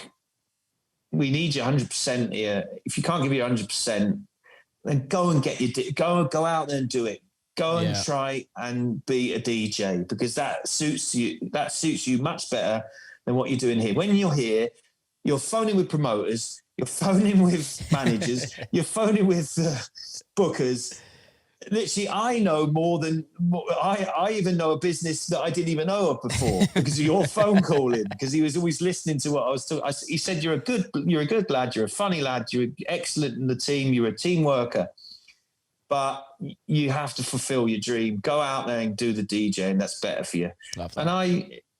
we need you 100% here. If you can't give you 100%, then go and go out there and do it. Go and try and be a DJ, because that suits you. That suits you much better than what you're doing here. When you're here, you're phoning with promoters, you're phoning with managers, you're phoning with bookers. Literally, I know more than I even know a business that I didn't even know of before because of your phone calling. Because he was always listening to what I was talking. He said, "You're a good lad. You're a funny lad. You're excellent in the team. You're a team worker, but you have to fulfill your dream. Go out there and do the DJ, and that's better for you." And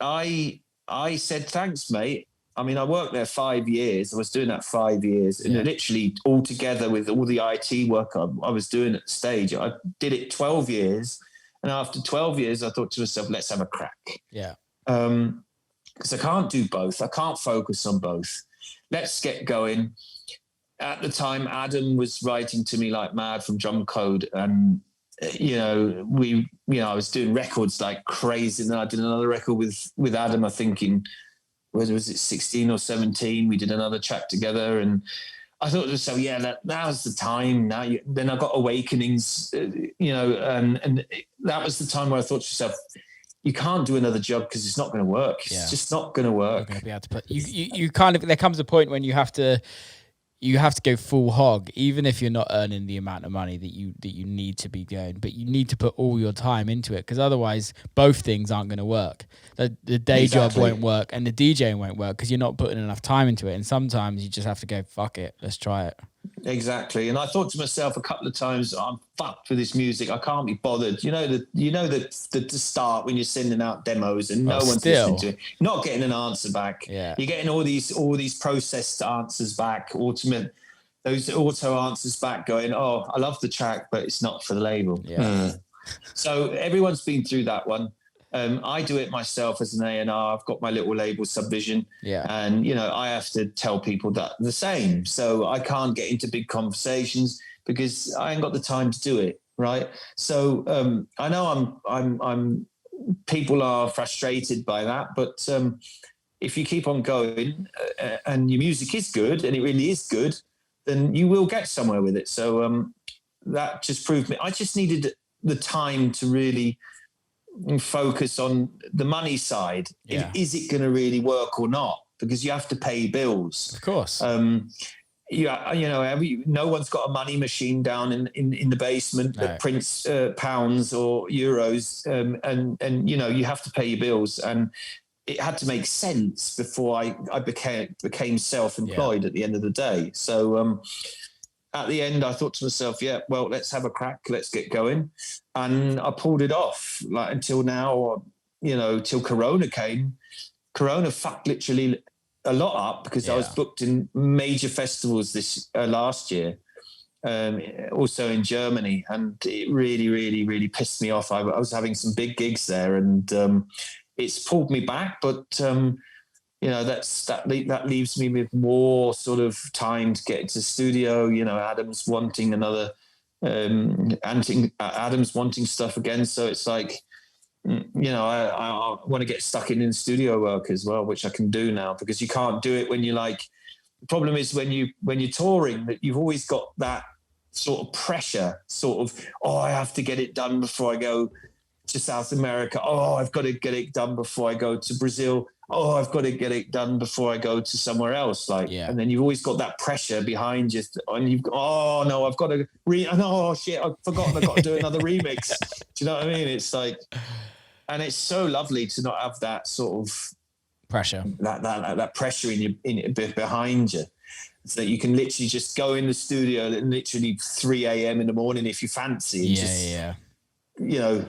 I said, "Thanks, mate." I mean, I worked there 5 years. I was doing that 5 years, and literally all together with all the IT work I was doing at the stage, I did it 12 years. And after 12 years, I thought to myself, let's have a crack. Yeah. Because I can't do both. I can't focus on both. Let's get going. At the time, Adam was writing to me like mad from Drumcode, and I was doing records like crazy. And then I did another record with Adam, I think whether was it 16 or 17, we did another track together, and I thought to myself, now's the time. Then I got Awakenings, and that was the time where I thought to myself, you can't do another job because it's not going to work. It's just not going to work. You're going to be able to put you kind of, there comes a point when you have to go full hog, even if you're not earning the amount of money that you need to be going, but you need to put all your time into it, because otherwise both things aren't going to work. The day job won't work and the DJing won't work because you're not putting enough time into it. And sometimes you just have to go, fuck it, let's try it. Exactly. And I thought to myself a couple of times, I'm fucked with this music. I can't be bothered. The start when you're sending out demos and no one's listening to it, not getting an answer back. Yeah. You're getting all these processed answers back, those auto answers back going, oh, I love the track, but it's not for the label. Yeah. So everyone's been through that one. I do it myself as an A&R. I've got my little label Subvision. Yeah. And, I have to tell people that the same. So I can't get into big conversations because I ain't got the time to do it. Right. So I know I'm people are frustrated by that. But if you keep on going and your music is good, and it really is good, then you will get somewhere with it. So that just proved me. I just needed the time to really focus on the money side. Yeah. Is it going to really work or not? Because you have to pay bills. Of course. No one's got a money machine down in the basement that prints pounds or euros, and you have to pay your bills, and it had to make sense before I became self-employed at the end of the day. So at the end, I thought to myself, let's have a crack, let's get going. And I pulled it off until now, till Corona came. Corona fucked literally a lot up because I was booked in major festivals this last year, also in Germany. And it really, really, really pissed me off. I was having some big gigs there, and it's pulled me back, but that leaves me with more sort of time to get into the studio. Adam's wanting another, Adam's wanting stuff again. So it's like, I want to get stuck in studio work as well, which I can do now, because you can't do it when you're like, the problem is when you're touring, that you've always got that sort of pressure, I have to get it done before I go to South America. Oh, I've got to get it done before I go to Brazil. oh, I've got to get it done before I go to somewhere else. Like, and then you've always got that pressure behind you, and you've got, oh no, I've got to oh shit, I've forgotten, I've got to do another remix. Do you know what I mean? It's like, and it's so lovely to not have that sort of pressure, that pressure in behind you. So that you can literally just go in the studio at literally 3 a.m. in the morning if you fancy. And you know,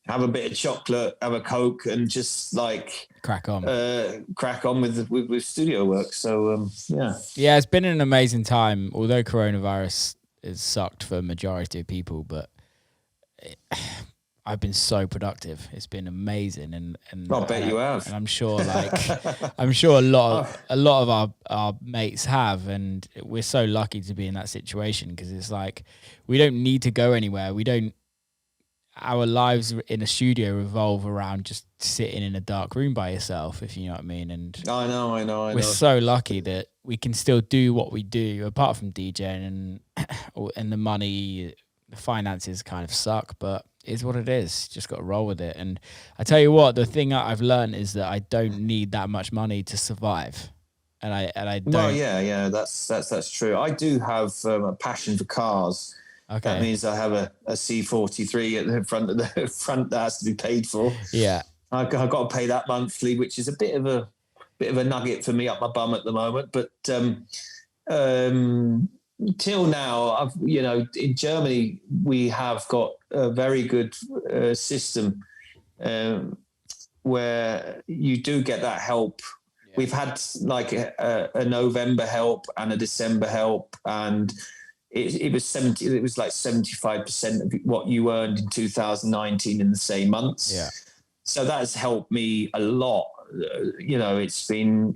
have a bit of chocolate, have a Coke, and just like crack on with studio work. So it's been an amazing time. Although coronavirus has sucked for a majority of people, but I've been so productive. It's been amazing, and I bet you have. And I'm sure, a lot of our mates have, and we're so lucky to be in that situation because it's like we don't need to go anywhere. Our lives in a studio revolve around just sitting in a dark room by yourself, if you know what I mean. And I know. We're so lucky that we can still do what we do, apart from DJing and the money, the finances kind of suck, but it is what it is. Just got to roll with it. And I tell you what, the thing that I've learned is that I don't need that much money to survive. And I don't. Well, yeah, that's true. I do have a passion for cars. Okay. That means I have a C43 at the front that has to be paid for. Yeah, I've got to pay that monthly, which is a bit of a nugget for me up my bum at the moment. But till now, in Germany we have got a very good system where you do get that help. Yeah. We've had like a November help and a December help, and it was 75% of what you earned in 2019 in the same months. Yeah. So that has helped me a lot. It's been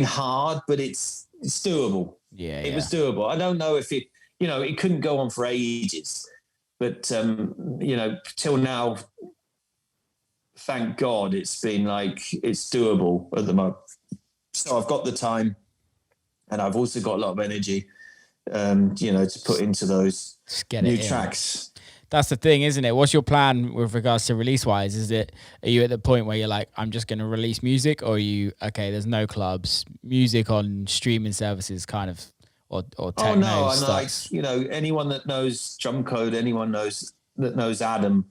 hard, but it's doable. Yeah. It was doable. I don't know if it couldn't go on for ages, but till now, thank God it's been it's doable at the moment. So I've got the time, and I've also got a lot of energy. To put into those new tracks. That's the thing, isn't it? What's your plan with regards to release-wise? Are you at the point where you're like, I'm just going to release music, or are you, okay, there's no clubs, music on streaming services kind of, or techno? Oh, no, and anyone that knows Drumcode, anyone that knows Adam,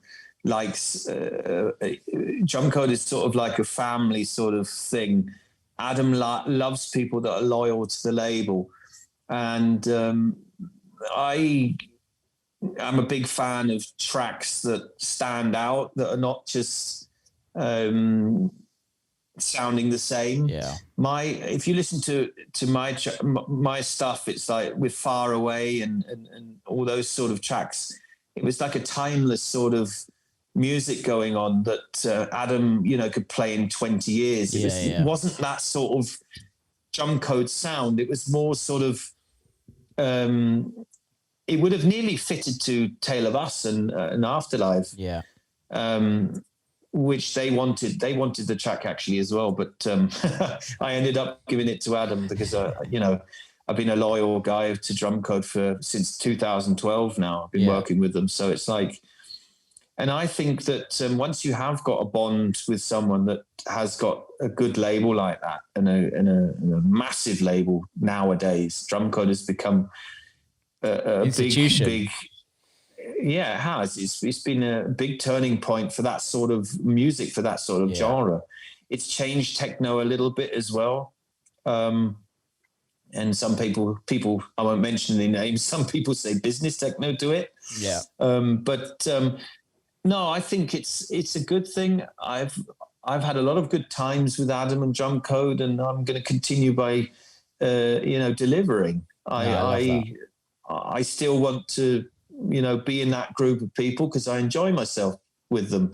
likes, Drumcode is sort of like a family sort of thing. Adam loves people that are loyal to the label. And I'm a big fan of tracks that stand out, that are not just sounding the same. Yeah. If you listen to my stuff, it's like with Far Away and all those sort of tracks. It was like a timeless sort of music going on that Adam, could play in 20 years. It wasn't that sort of Drumcode sound. It was more sort of it would have nearly fitted to Tale of Us and Afterlife, which they wanted the track actually as well, but I ended up giving it to Adam because I've been a loyal guy to Drumcode since 2012 now. I've been working with them, so it's like, and I think that once you have got a bond with someone that has got a good label like that and a massive label nowadays, Drumcode has become a institution. big. Yeah, it has. It's been a big turning point for that sort of music, for that sort of genre. It's changed techno a little bit as well. And some people, I won't mention any names, some people say business techno to it. Yeah. No, I think it's a good thing. I've had a lot of good times with Adam and Drumcode, and I'm going to continue by, delivering. I still want to, be in that group of people because I enjoy myself with them,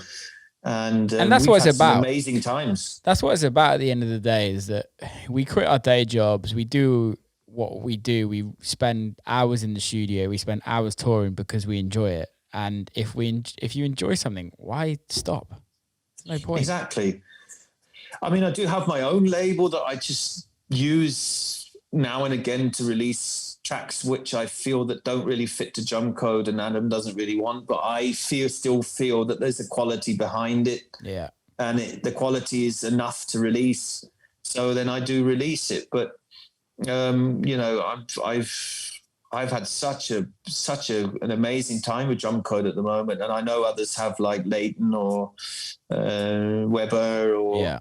and that's what it's about. Amazing times. That's what it's about. At the end of the day, is that we quit our day jobs. We do what we do. We spend hours in the studio. We spend hours touring because we enjoy it. And if you enjoy something, why stop? No point. Exactly. I mean, I do have my own label that I just use now and again to release tracks which I feel that don't really fit to Drumcode and Adam doesn't really want, but I still feel that there's a quality behind it. Yeah. and the quality is enough to release. So then I do release it. But I've had such an amazing time with Drumcode at the moment, and I know others have, like Leighton or Weber or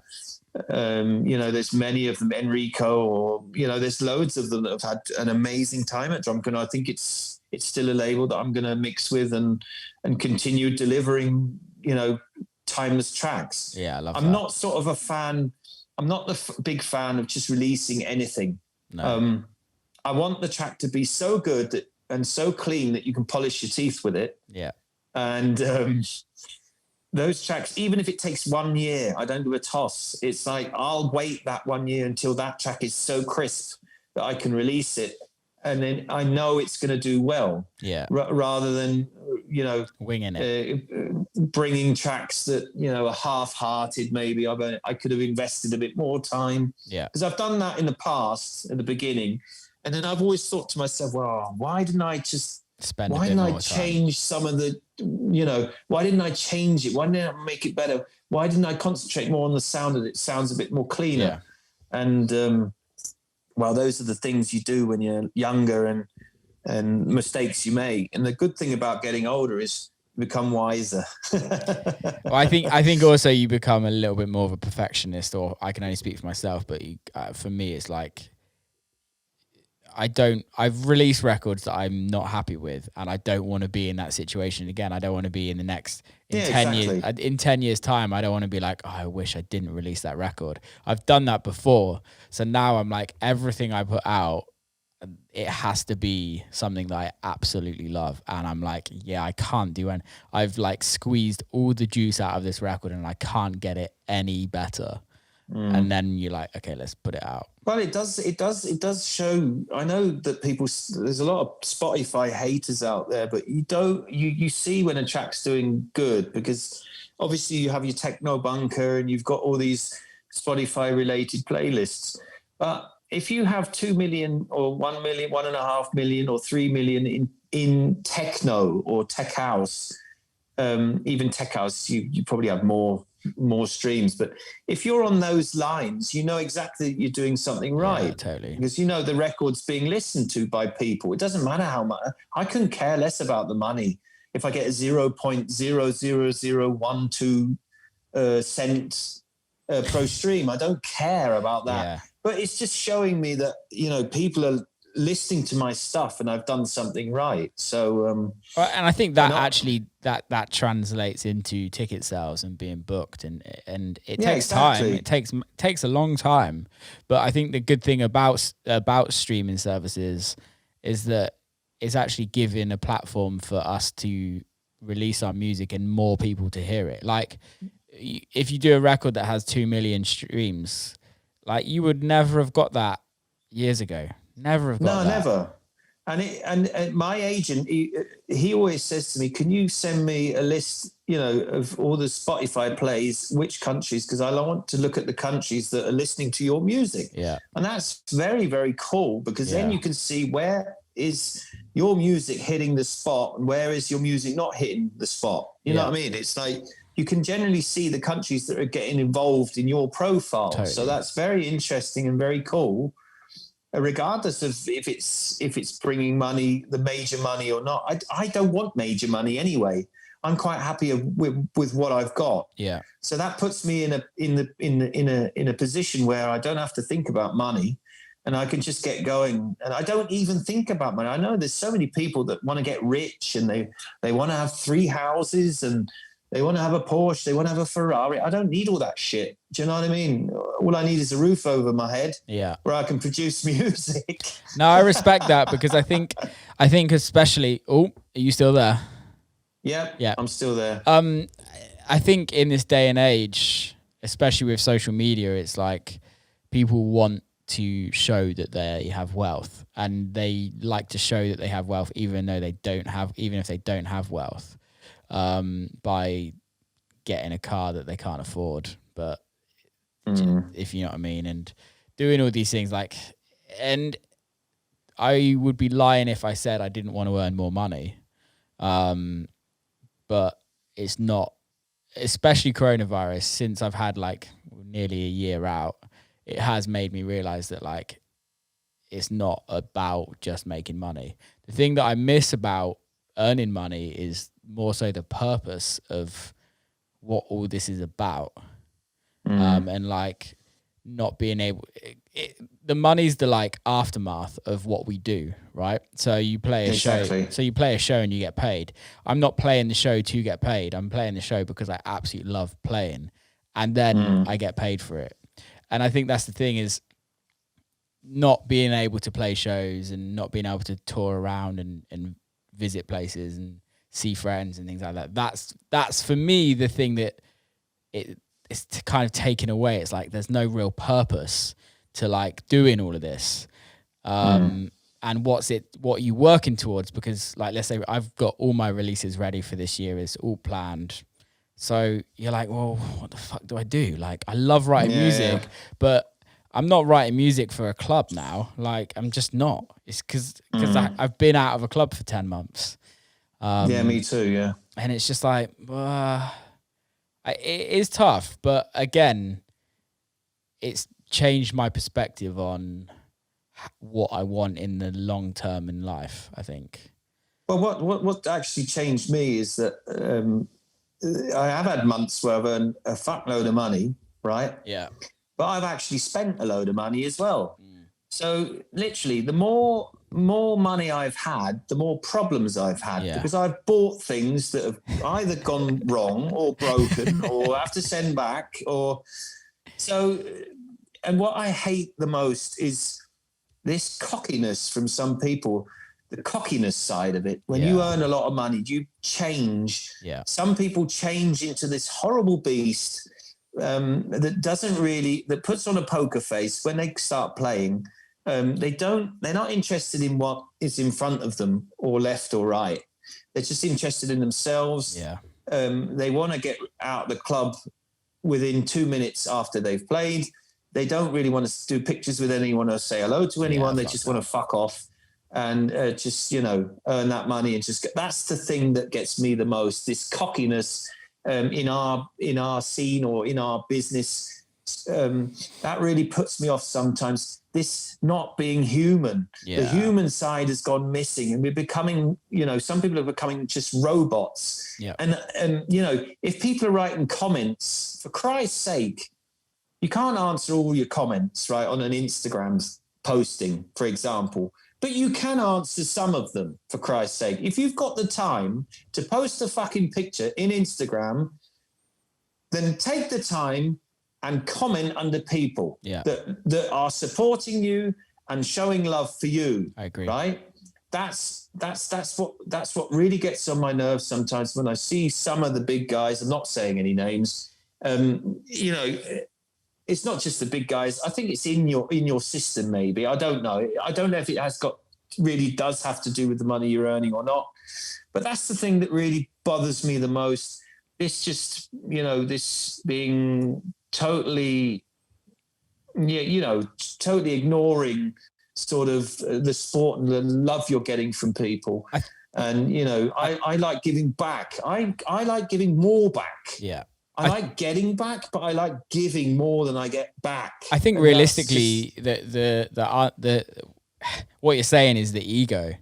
there's many of them, Enrico, or there's loads of them that have had an amazing time at Drumcode. I think it's still a label that I'm going to mix with and continue delivering timeless tracks. Yeah, I love I'm not sort of a fan. I'm not the big fan of just releasing anything. No. I want the track to be so good and so clean that you can polish your teeth with it. Yeah. And those tracks, even if it takes 1 year, I don't do a toss. It's like I'll wait that 1 year until that track is so crisp that I can release it. And then I know it's going to do well. Yeah. Rather than, winging it. Bringing tracks that, are half-hearted maybe. I could have invested a bit more time. Yeah. Because I've done that in the past, at the beginning. And then I've always thought to myself, well, why didn't I just change some of the, why didn't I change it? Why didn't I make it better? Why didn't I concentrate more on the sound that it sounds a bit more cleaner? Yeah. And, those are the things you do when you're younger and mistakes you make. And the good thing about getting older is you become wiser. Well, I think also you become a little bit more of a perfectionist, or I can only speak for myself, but for me, it's like, I've released records that I'm not happy with, and I don't want to be in that situation again. I don't want to be in the next, 10 years, in 10 years time, I don't want to be like, oh, I wish I didn't release that record. I've done that before. So now I'm like, everything I put out, it has to be something that I absolutely love. And I'm like, yeah, I can't do it. I've like squeezed all the juice out of this record and I can't get it any better. And then you're like, okay, let's put it out. Well, it does show. I know that there's a lot of Spotify haters out there, but you see when a track's doing good, because obviously you have your techno bunker and you've got all these Spotify related playlists. But if you have 2 million or 1 million, 1.5 million or 3 million in techno or tech house, even tech house, you probably have more streams. But if you're on those lines, you know exactly that you're doing something right. Yeah, totally. Because the record's being listened to by people. It doesn't matter how much. I couldn't care less about the money. If I get a 0.00012 cent pro stream, I don't care about that. Yeah. But it's just showing me that, people are listening to my stuff and I've done something right. So, and I think that actually that translates into ticket sales and being booked, and it takes time. It takes a long time. But I think the good thing about streaming services is that it's actually giving a platform for us to release our music and more people to hear it. Like, if you do a record that has 2 million streams, like, you would never have got that years ago. Never have got that. No, never. And my agent, he always says to me, can you send me a list, of all the Spotify plays, which countries? Because I want to look at the countries that are listening to your music. Yeah. And that's very, very cool, because then you can see where is your music hitting the spot and where is your music not hitting the spot. You know what I mean? It's like you can generally see the countries that are getting involved in your profile. Totally. So that's very interesting and very cool. Regardless of if it's bringing money, the major money or not. I don't want major money anyway. I'm quite happy with what I've got. Yeah. So that puts me in a position where I don't have to think about money, and I can just get going. And I don't even think about money. I know there's so many people that want to get rich and they want to have 3 houses and they want to have a Porsche, they want to have a Ferrari. I don't need all that shit. Do you know what I mean? All I need is a roof over my head, where I can produce music. No, I respect that, because I think especially. Oh, are you still there? Yeah, I'm still there. I think in this day and age, especially with social media, it's like people want to show that they have wealth, and they like to show that they have wealth, even if they don't have wealth. By getting a car that they can't afford, but if you know what I mean, and doing all these things, like, and I would be lying if I said I didn't want to earn more money, but it's not especially coronavirus, since I've had like nearly a year out, it has made me realize that like it's not about just making money. The thing that I miss about earning money is more so the purpose of what all this is about. And like not being able, the money's the like aftermath of what we do, right? So you play a show, and you get paid. I'm not playing the show to get paid. I'm playing the show because I absolutely love playing, and then I get paid for it. And I think that's the thing, is not being able to play shows and not being able to tour around and visit places and see friends and things like that. That's for me the thing that it's kind of taken away. It's like there's no real purpose to like doing all of this. And what are you working towards? Because like, let's say I've got all my releases ready for this year, it's all planned. So you're like, well, what the fuck do I do? Like, I love writing music, but I'm not writing music for a club now. Like, I'm just not. It's because I've been out of a club for 10 months. Me too. Yeah. And it's just like, it is tough, but again, it's changed my perspective on what I want in the long term in life, I think. Well, what actually changed me is that I have had months where I've earned a fuckload of money, right? Yeah. But I've actually spent a load of money as well. So literally, the more money I've had, the more problems I've had, because I've bought things that have either gone wrong or broken or have to send back or so. And what I hate the most is this cockiness from some people, the cockiness side of it. When you earn a lot of money, you change. Yeah. Some people change into this horrible beast that puts on a poker face when they start playing. They're not interested in what is in front of them or left or right. They're just interested in themselves. Yeah. They want to get out of the club within 2 minutes after they've played. They don't really want to do pictures with anyone or say hello to anyone. They just want to fuck off and just, earn that money and just that's the thing that gets me the most. This cockiness in our scene or in our business, that really puts me off sometimes. This not being human, the human side has gone missing, and we're becoming, some people are becoming just robots. Yeah. And if people are writing comments, for Christ's sake, you can't answer all your comments, right, on an Instagram posting, for example, but you can answer some of them, for Christ's sake. If you've got the time to post a fucking picture in Instagram, then take the time and comment under people that are supporting you and showing love for you. I agree. Right? That's what really gets on my nerves sometimes when I see some of the big guys. I'm not saying any names. It's not just the big guys. I think it's in your system. Maybe I don't know. I don't know if it does have to do with the money you're earning or not. But that's the thing that really bothers me the most. It's just this being totally totally ignoring sort of the sport and the love you're getting from people. I like giving back. I like giving more back. Yeah. I like getting back, but I like giving more than I get back. I think realistically, the what you're saying is the ego,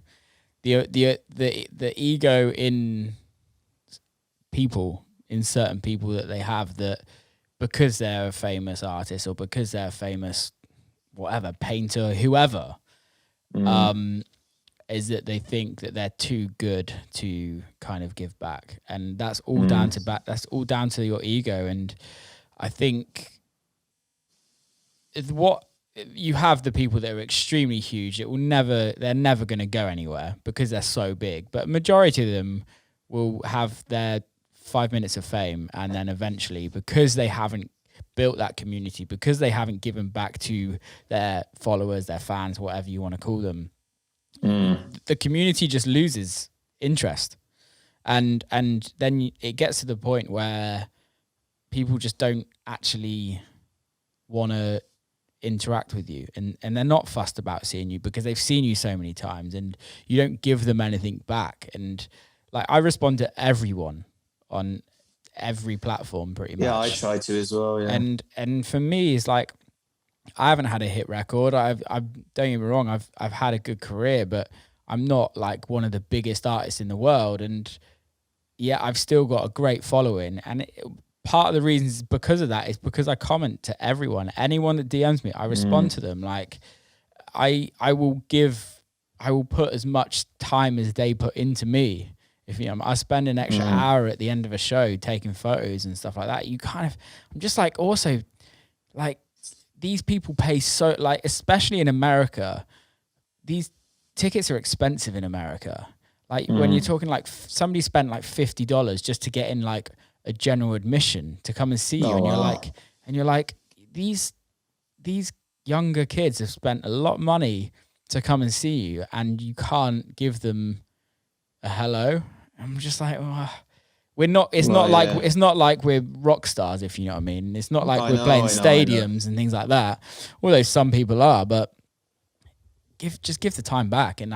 the ego in people, in certain people that they have, that because they're a famous artist or because they're a famous whatever painter, whoever, is that they think that they're too good to kind of give back, and that's all down to your ego. And I think what you have, the people that are extremely huge, they're never going to go anywhere because they're so big. But majority of them will have their 5 minutes of fame, and then eventually, because they haven't built that community, because they haven't given back to their followers, their fans, whatever you want to call them, the community just loses interest, and then it gets to the point where people just don't actually want to interact with you, and they're not fussed about seeing you because they've seen you so many times, and you don't give them anything back. And like, I respond to everyone on every platform pretty much. Yeah, I try to as well. Yeah. And for me, it's like, I haven't had a hit record. I've don't get me wrong. I've had a good career, but I'm not like one of the biggest artists in the world. And yeah, I've still got a great following. And part of the reasons because of that is because I comment to everyone, anyone that DMs me, I respond to them. Like I will put as much time as they put into me. If I spend an extra hour at the end of a show taking photos and stuff like that. I'm just like, also like, these people pay so, like, especially in America, these tickets are expensive in America. Like when you're talking like somebody spent like $50 just to get in like a general admission to come and see you. And you're like, these younger kids have spent a lot of money to come and see you and you can't give them a hello. I'm just like, oh. It's not like we're rock stars, if you know what I mean. It's not like we're playing stadiums and things like that. Although some people are, but just give the time back, and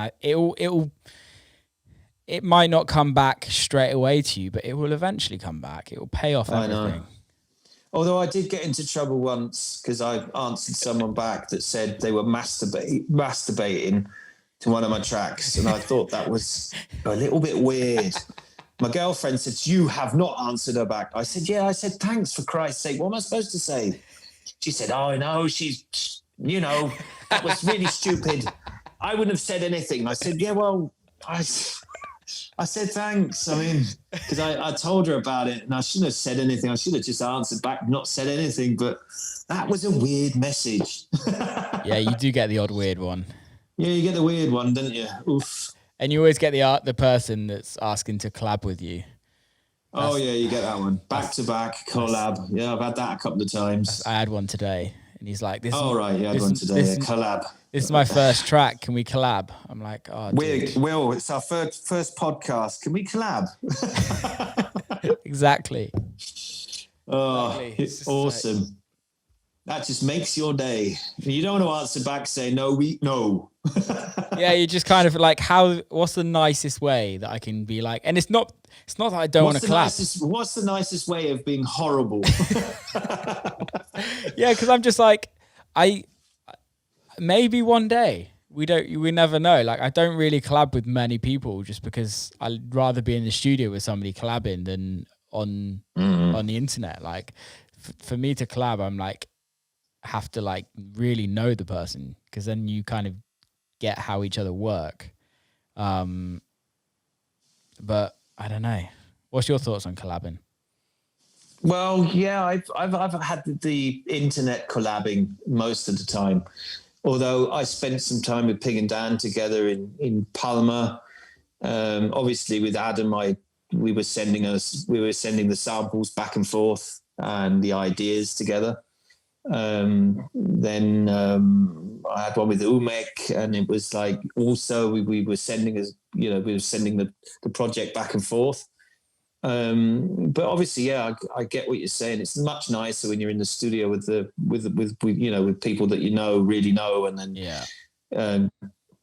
it might not come back straight away to you, but it will eventually come back. It will pay off everything. I know. Although I did get into trouble once because I answered someone back that said they were masturbating to one of my tracks, and I thought that was a little bit weird. My girlfriend said, "You have not answered her back." I said, "Yeah." I said, "Thanks, for Christ's sake. What am I supposed to say?" She said, "Oh, no, she's, that was really stupid. I wouldn't have said anything." I said, "Yeah, well, I said thanks. I mean, because I told her about it and I shouldn't have said anything. I should have just answered back, not said anything. But that was a weird message." Yeah, you do get the odd weird one. Yeah, you get the weird one, don't you? Oof. And you always get the person that's asking to collab with you. You get that one. Back to back collab. Yeah, I've had that a couple of times. I had one today, and he's like, "This." Oh right, yeah, I had one today. Collab. This is my first track. Can we collab? I'm like, "Oh, Will, it's our first podcast. Can we collab?" Exactly. Oh, it's awesome. Like, that just makes your day. You don't want to answer back saying no. Yeah, you just kind of like, what's the nicest way that I can be like, and it's not that I don't want to clap. What's the nicest way of being horrible? Yeah, because I'm just like, maybe one day we never know. Like, I don't really collab with many people just because I'd rather be in the studio with somebody collabing than on the internet. Like for me to collab, I'm like, have to like really know the person, because then you kind of get how each other work. But I don't know. What's your thoughts on collabing? Well, yeah, I've had the internet collabing most of the time. Although I spent some time with Pig&Dan together in Palma. Obviously with Adam, we were sending the samples back and forth and the ideas together. Then I had one with Umek, and it was like also we were sending the project back and forth. But obviously, yeah, I get what you're saying. It's much nicer when you're in the studio with people that really know, and then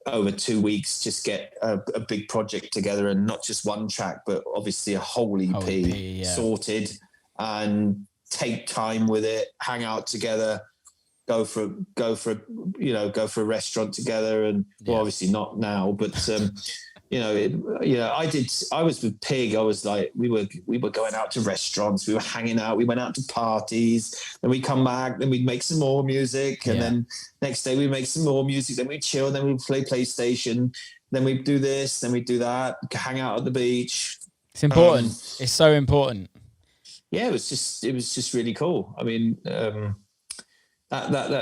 over 2 weeks just get a big project together, and not just one track, but obviously a whole EP sorted, and take time with it, hang out together, go for a restaurant together, and well, obviously not now, but I was with Pig. I was like, we were going out to restaurants, we were hanging out, we went out to parties, then we come back, then we'd make some more music, and then next day we make some more music, then we chill, then we play PlayStation, then we do this, then we do that, hang out at the beach. It's important. It's so important. Yeah, it was just really cool. I mean, that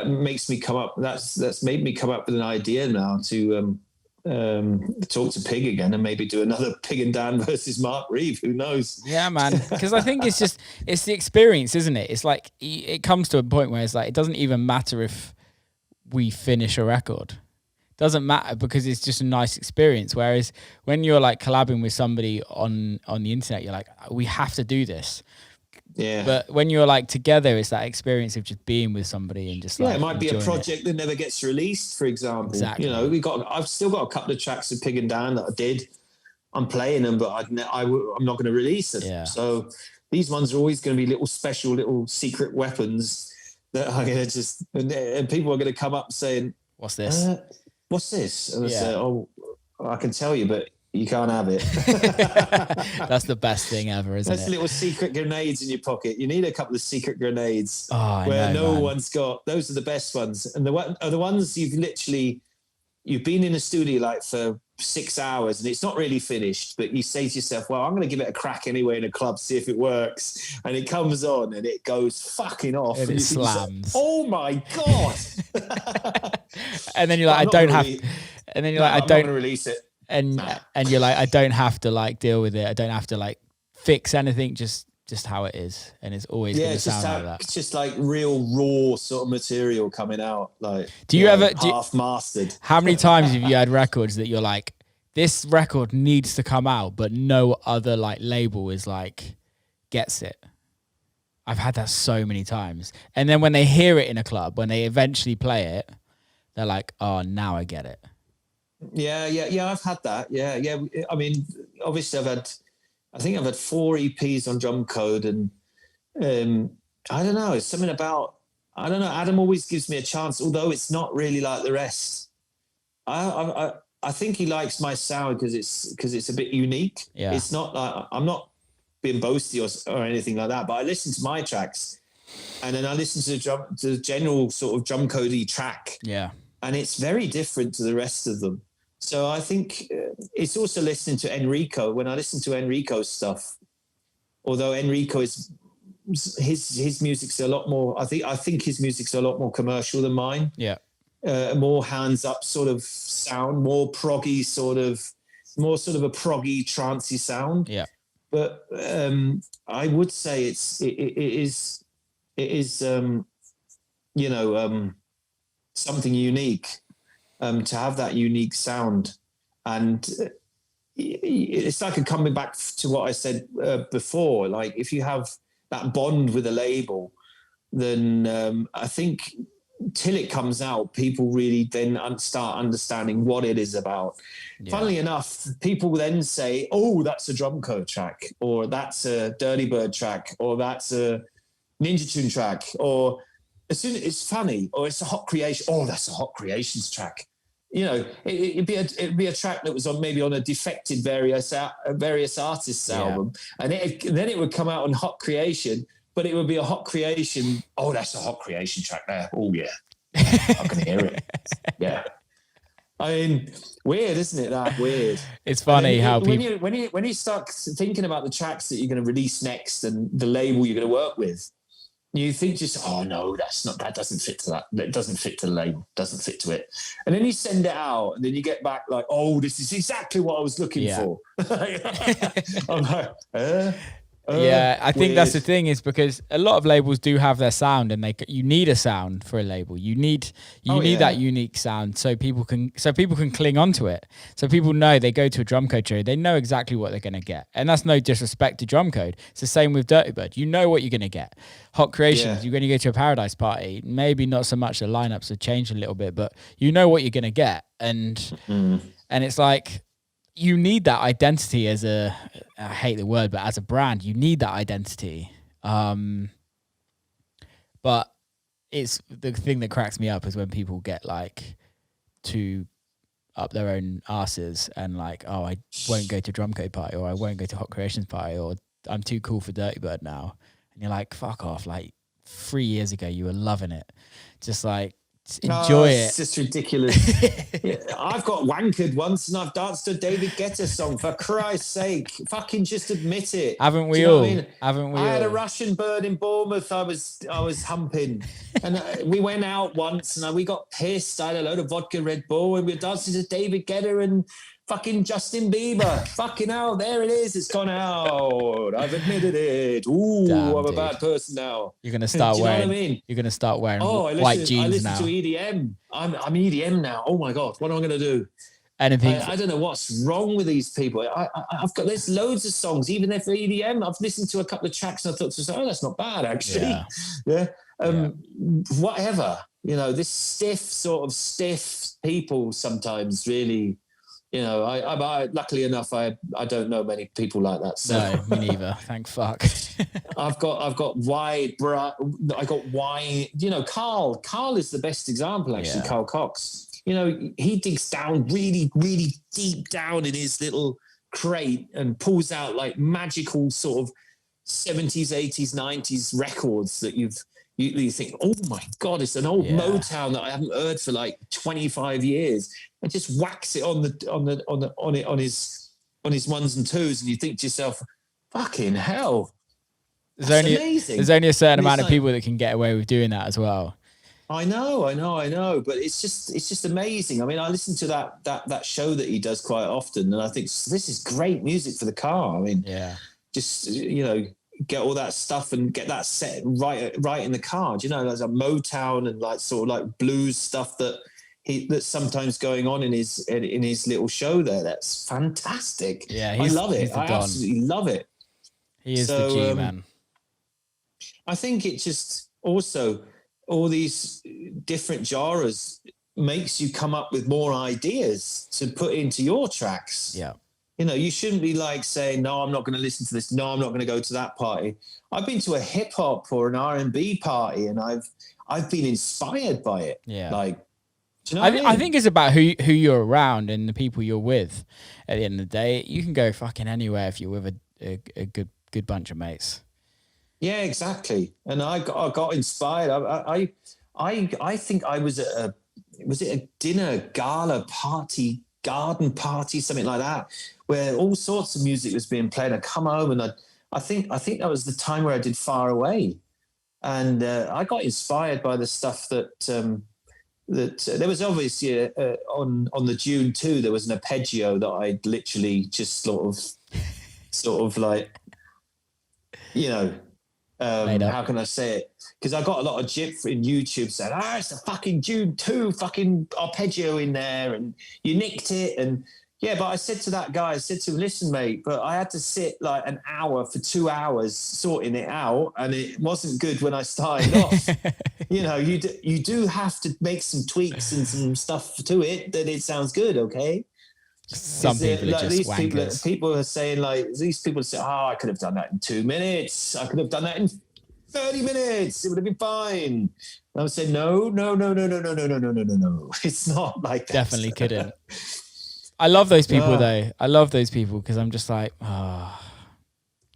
makes me come up. That's made me come up with an idea now to talk to Pig again and maybe do another Pig&Dan versus Mark Reeve. Who knows? Yeah, man. Because I think it's the experience, isn't it? It's like it comes to a point where it's like it doesn't even matter if we finish a record. Doesn't matter, because it's just a nice experience. Whereas when you're like collabing with somebody on the internet, you're like, we have to do this. Yeah. But when you're like together, it's that experience of just being with somebody and just like, it might be a project that never gets released, for example. Exactly. I've still got a couple of tracks of Pig&Dan that I did. I'm playing them, but I'm not going to release them. Yeah. So These ones are always going to be little special, little secret weapons that are going to just, and people are going to come up saying, what's this? What's this? And I say, oh, I can tell you, but you can't have it. That's the best thing ever, isn't That's it? little secret grenades in your pocket. You need a couple of secret grenades where no one's got. Those are the best ones. And the ones you've been in a studio like for 6 hours and it's not really finished, but you say to yourself, well, I'm going to give it a crack anyway in a club, see if it works. And it comes on and it goes fucking off. And it slams. Oh my God. And then you're like, I don't going to release it. And you're like, I don't have to like deal with it. I don't have to like fix anything. Just how it is, and it's always going to sound like that. It's just like real raw sort of material coming out. Like, do you ever half mastered? How many times have you had records that you're like, this record needs to come out, but no other like label is like gets it? I've had that so many times, and then when they hear it in a club, when they eventually play it, they're like, oh, now I get it. Yeah. I've had that. Yeah. I mean, obviously, I think I've had 4 EPs on Drumcode, and I don't know. It's something about, I don't know. Adam always gives me a chance, although it's not really like the rest. I think he likes my sound because it's a bit unique. Yeah. It's not like, I'm not being boasty or anything like that, but I listen to my tracks, and then I listen to the general sort of Drumcode-y track. Yeah. And it's very different to the rest of them. So I think it's also listening to Enrico. When I listen to Enrico's stuff, although Enrico is his music's a lot more. I think his music's a lot more commercial than mine. Yeah, more hands up sort of sound, more proggy more sort of a proggy trancey sound. Yeah, but I would say it is something unique. To have that unique sound, and it's like coming back to what I said before. Like if you have that bond with a label, then I think till it comes out, people really then start understanding what it is about. Yeah. Funnily enough, people then say, "Oh, that's a Drumcode track, or that's a Dirty Bird track, or that's a Ninja Tune track," or as soon as it's funny, or it's a Hot Creation. Oh, that's a Hot Creations track. You know, it'd be a track that was on a defected various artists album, and then it would come out on Hot Creation, but it would be a Hot Creation. Oh, that's a Hot Creation track there. Oh yeah, I can hear it. Yeah, I mean, weird, isn't it? That weird. It's funny how people when you start thinking about the tracks that you're going to release next and the label you're going to work with. You think just, oh no, that doesn't fit to that. That doesn't fit to the label, doesn't fit to it. And then you send it out and then you get back like, oh, this is exactly what I was looking for. I'm like, I think that's the thing, is because a lot of labels do have their sound, and you need a sound for a label. You need that unique sound so people can cling onto it. So people know, they go to a Drumcode show, they know exactly what they're going to get. And that's no disrespect to Drumcode. It's the same with Dirty Bird. You know what you're going to get. Hot Creations, you're going to go to a Paradise Party. Maybe not so much, the lineups have changed a little bit, but you know what you're going to get. And it's like, you need that identity as I hate the word, but as a brand, you need that identity. But it's the thing that cracks me up is when people get like too up their own asses and like, oh, I won't go to Drumcode party, or I won't go to Hot Creations party, or I'm too cool for Dirty Bird now. And you're like, fuck off. Like 3 years ago, you were loving it. Just like, enjoy it. It's just ridiculous. I've got wankered once and I've danced to a David Guetta song, for Christ's sake. Fucking just admit it. Haven't we all? I mean? Haven't we all? I had a Russian bird in Bournemouth I was humping. And we went out once and we got pissed. I had a load of vodka Red Bull and we were dancing to David Guetta and fucking Justin Bieber. Fucking hell, there it is. It's gone out. I've admitted it. Ooh, damn, I'm a bad person now. You're gonna start wearing. What I mean? You're gonna start wearing white jeans now. I listen to EDM. I'm EDM now. Oh my god, what am I gonna do? Anything? I don't know what's wrong with these people. There's loads of songs, even if for EDM. I've listened to a couple of tracks and I thought to myself, oh, that's not bad actually. Yeah. Whatever. You know, this stiff people sometimes really You know, I luckily enough, I don't know many people like that. So. No, me neither. Thank fuck. I've got wide, you know, Carl is the best example, actually. Carl Cox, you know, he digs down really, really deep down in his little crate and pulls out like magical sort of 70s, 80s, 90s records that you think, oh my God, it's an old Motown that I haven't heard for like 25 years, and just whacks it on his ones and twos, and you think to yourself, fucking hell. Amazing. There's only a certain amount of people that can get away with doing that as well. I know, but it's just amazing. I mean, I listen to that show that he does quite often, and I think this is great music for the car. I mean, just, you know, get all that stuff and get that set right in the car. Do you know, there's a Motown and like sort of like blues stuff that's sometimes going on in his little show there. That's fantastic. Yeah, I love it. I absolutely love it. He is the G, man. I think it just also, all these different genres makes you come up with more ideas to put into your tracks. Yeah. You know, you shouldn't be like saying, no, I'm not going to listen to this. No, I'm not going to go to that party. I've been to a hip hop or an R&B party, and I've been inspired by it. Yeah. Like, do you know what I mean? I think it's about who you're around and the people you're with. At the end of the day, you can go fucking anywhere if you're with a good bunch of mates. Yeah, exactly. And I got inspired. I think I was at a dinner gala party, garden party, something like that, where all sorts of music was being played. I come home and I think that was the time where I did Far Away, and I got inspired by the stuff that there was obviously on the June 2, there was an arpeggio that I'd literally just sort of like, you know. How can I say it? Because I got a lot of jip in YouTube saying, it's a fucking June 2 fucking arpeggio in there, and you nicked it. And yeah, but I said to that guy, I said to him, listen, mate, but I had to sit like an hour for 2 hours sorting it out, and it wasn't good when I started off. You know, you do have to make some tweaks and some stuff to it that it sounds good, okay? Some people are just wankers. People are saying, like, these people say, I could have done that in 2 minutes. I could have done that in 30 minutes. It would have been fine. And I would say, no. It's not like that. Definitely couldn't. I love those people, though. I love those people because I'm just like, go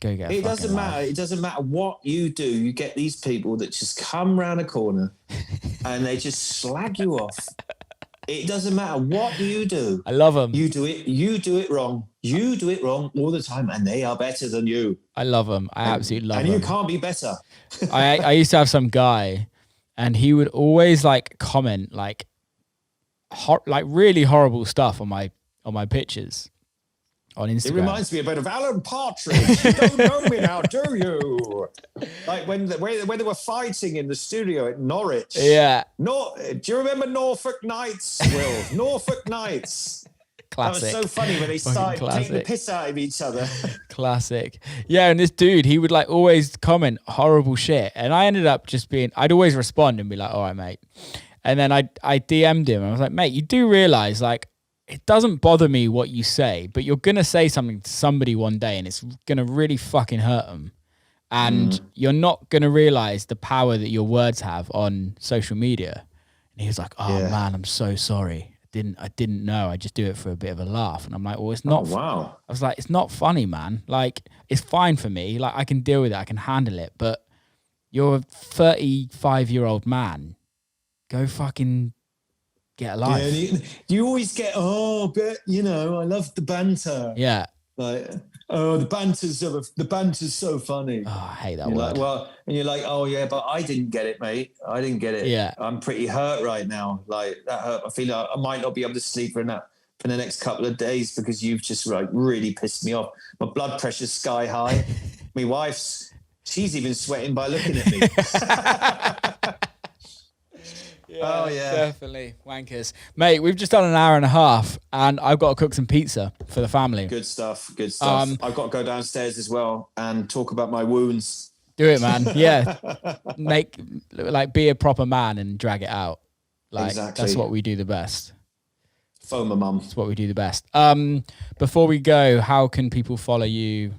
get a It doesn't matter. life. It doesn't matter what you do. You get these people that just come round a corner and they just slag you off. It doesn't matter what you do. I love them. You do it wrong. You do it wrong all the time, and they are better than you. I love them. I absolutely love them. And you can't be better. I used to have some guy, and he would always like comment like really horrible stuff on my pictures on Instagram. It reminds me a bit of Alan Partridge. You don't know me now, do you? Like when they were fighting in the studio at Norwich. Yeah. Do you remember Norfolk Knights, Will? Norfolk Knights. Classic. That was so funny when they started taking the piss out of each other. Classic. Yeah, and this dude, he would like always comment horrible shit. And I ended up just I'd always respond and be like, all right, mate. And then I DM'd him. And I was like, mate, you do realize like, it doesn't bother me what you say, but you're going to say something to somebody one day and it's going to really fucking hurt them. And you're not going to realize the power that your words have on social media. And he was like, man, I'm so sorry. I didn't know. I just do it for a bit of a laugh. And I'm like, well, it's not. Oh, wow. I was like, it's not funny, man. Like, it's fine for me. Like, I can deal with it. I can handle it. But you're a 35-year-old man. Go fucking get a life. Yeah, you always get, but you know, I love the banter. Yeah. Like, the banter's so funny. Oh, I hate that word. Like, and you're like, oh yeah, but I didn't get it, mate. I didn't get it. Yeah. I'm pretty hurt right now. Like that hurt. I feel like I might not be able to sleep for the next couple of days because you've just like really pissed me off. My blood pressure's sky high. My wife's, she's even sweating by looking at me. Yeah, definitely. Wankers. Mate, we've just done an hour and a half and I've got to cook some pizza for the family. Good stuff. I've got to go downstairs as well and talk about my wounds. Do it, man. Yeah. Be a proper man and drag it out. Like, exactly. That's what we do the best. Foma mum. It's what we do the best. Before we go, how can people follow you,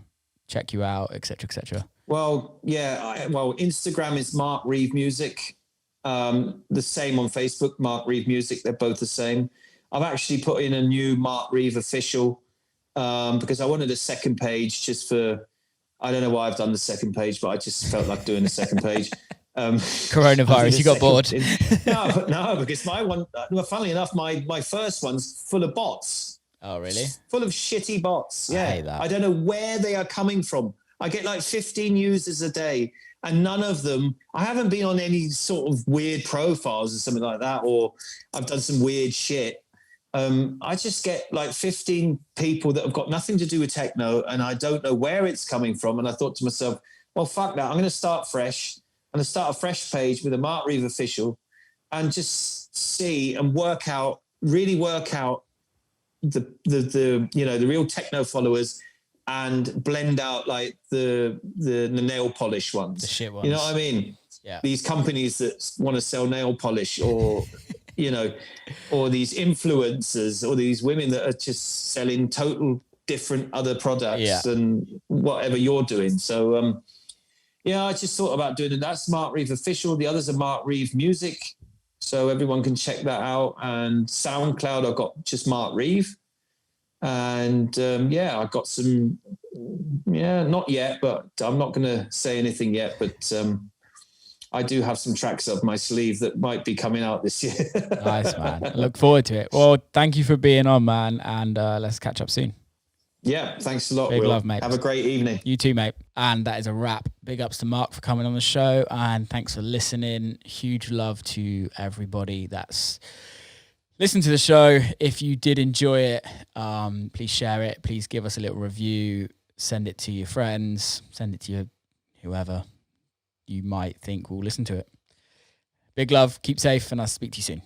check you out, etc., etc.? Well, yeah. Instagram is Mark Reeve Music. The same on Facebook, Mark Reeve Music. They're both the same. I've actually put in a new Mark Reeve official because I wanted a second page just for, I don't know why I've done the second page, but I just felt like doing the second page. Coronavirus, you got bored. No, because my one, well, funnily enough, my first one's full of bots. Oh, really? Full of shitty bots. Yeah. I hate that. I don't know where they are coming from. I get like 15 users a day and none of them, I haven't been on any sort of weird profiles or something like that, or I've done some weird shit. I just get like 15 people that have got nothing to do with techno and I don't know where it's coming from. And I thought to myself, well, fuck that. I'm going to start fresh. I'm going to start a fresh page with a Mark Reeve official and just see and really work out the real techno followers and blend out like the nail polish ones. The shit ones. You know what I mean? Yeah. These companies that want to sell nail polish or or these influencers or these women that are just selling total different other products than whatever you're doing. So, I just thought about doing it. That's Mark Reeve official. The others are Mark Reeve Music. So everyone can check that out. And SoundCloud, I've got just Mark Reeve. And I've got some, not yet, but I'm not going to say anything yet. But I do have some tracks up my sleeve that might be coming out this year. Nice, man. I look forward to it. Well, thank you for being on, man. And let's catch up soon. Yeah, thanks a lot, Big Will. love, mate. Have a great evening. You too, mate. And that is a wrap. Big ups to Mark for coming on the show. And thanks for listening. Huge love to everybody that's listened to the show. If you did enjoy it, please share it. Please give us a little review. Send it to your friends. Send it to whoever you might think will listen to it. Big love. Keep safe. And I'll speak to you soon.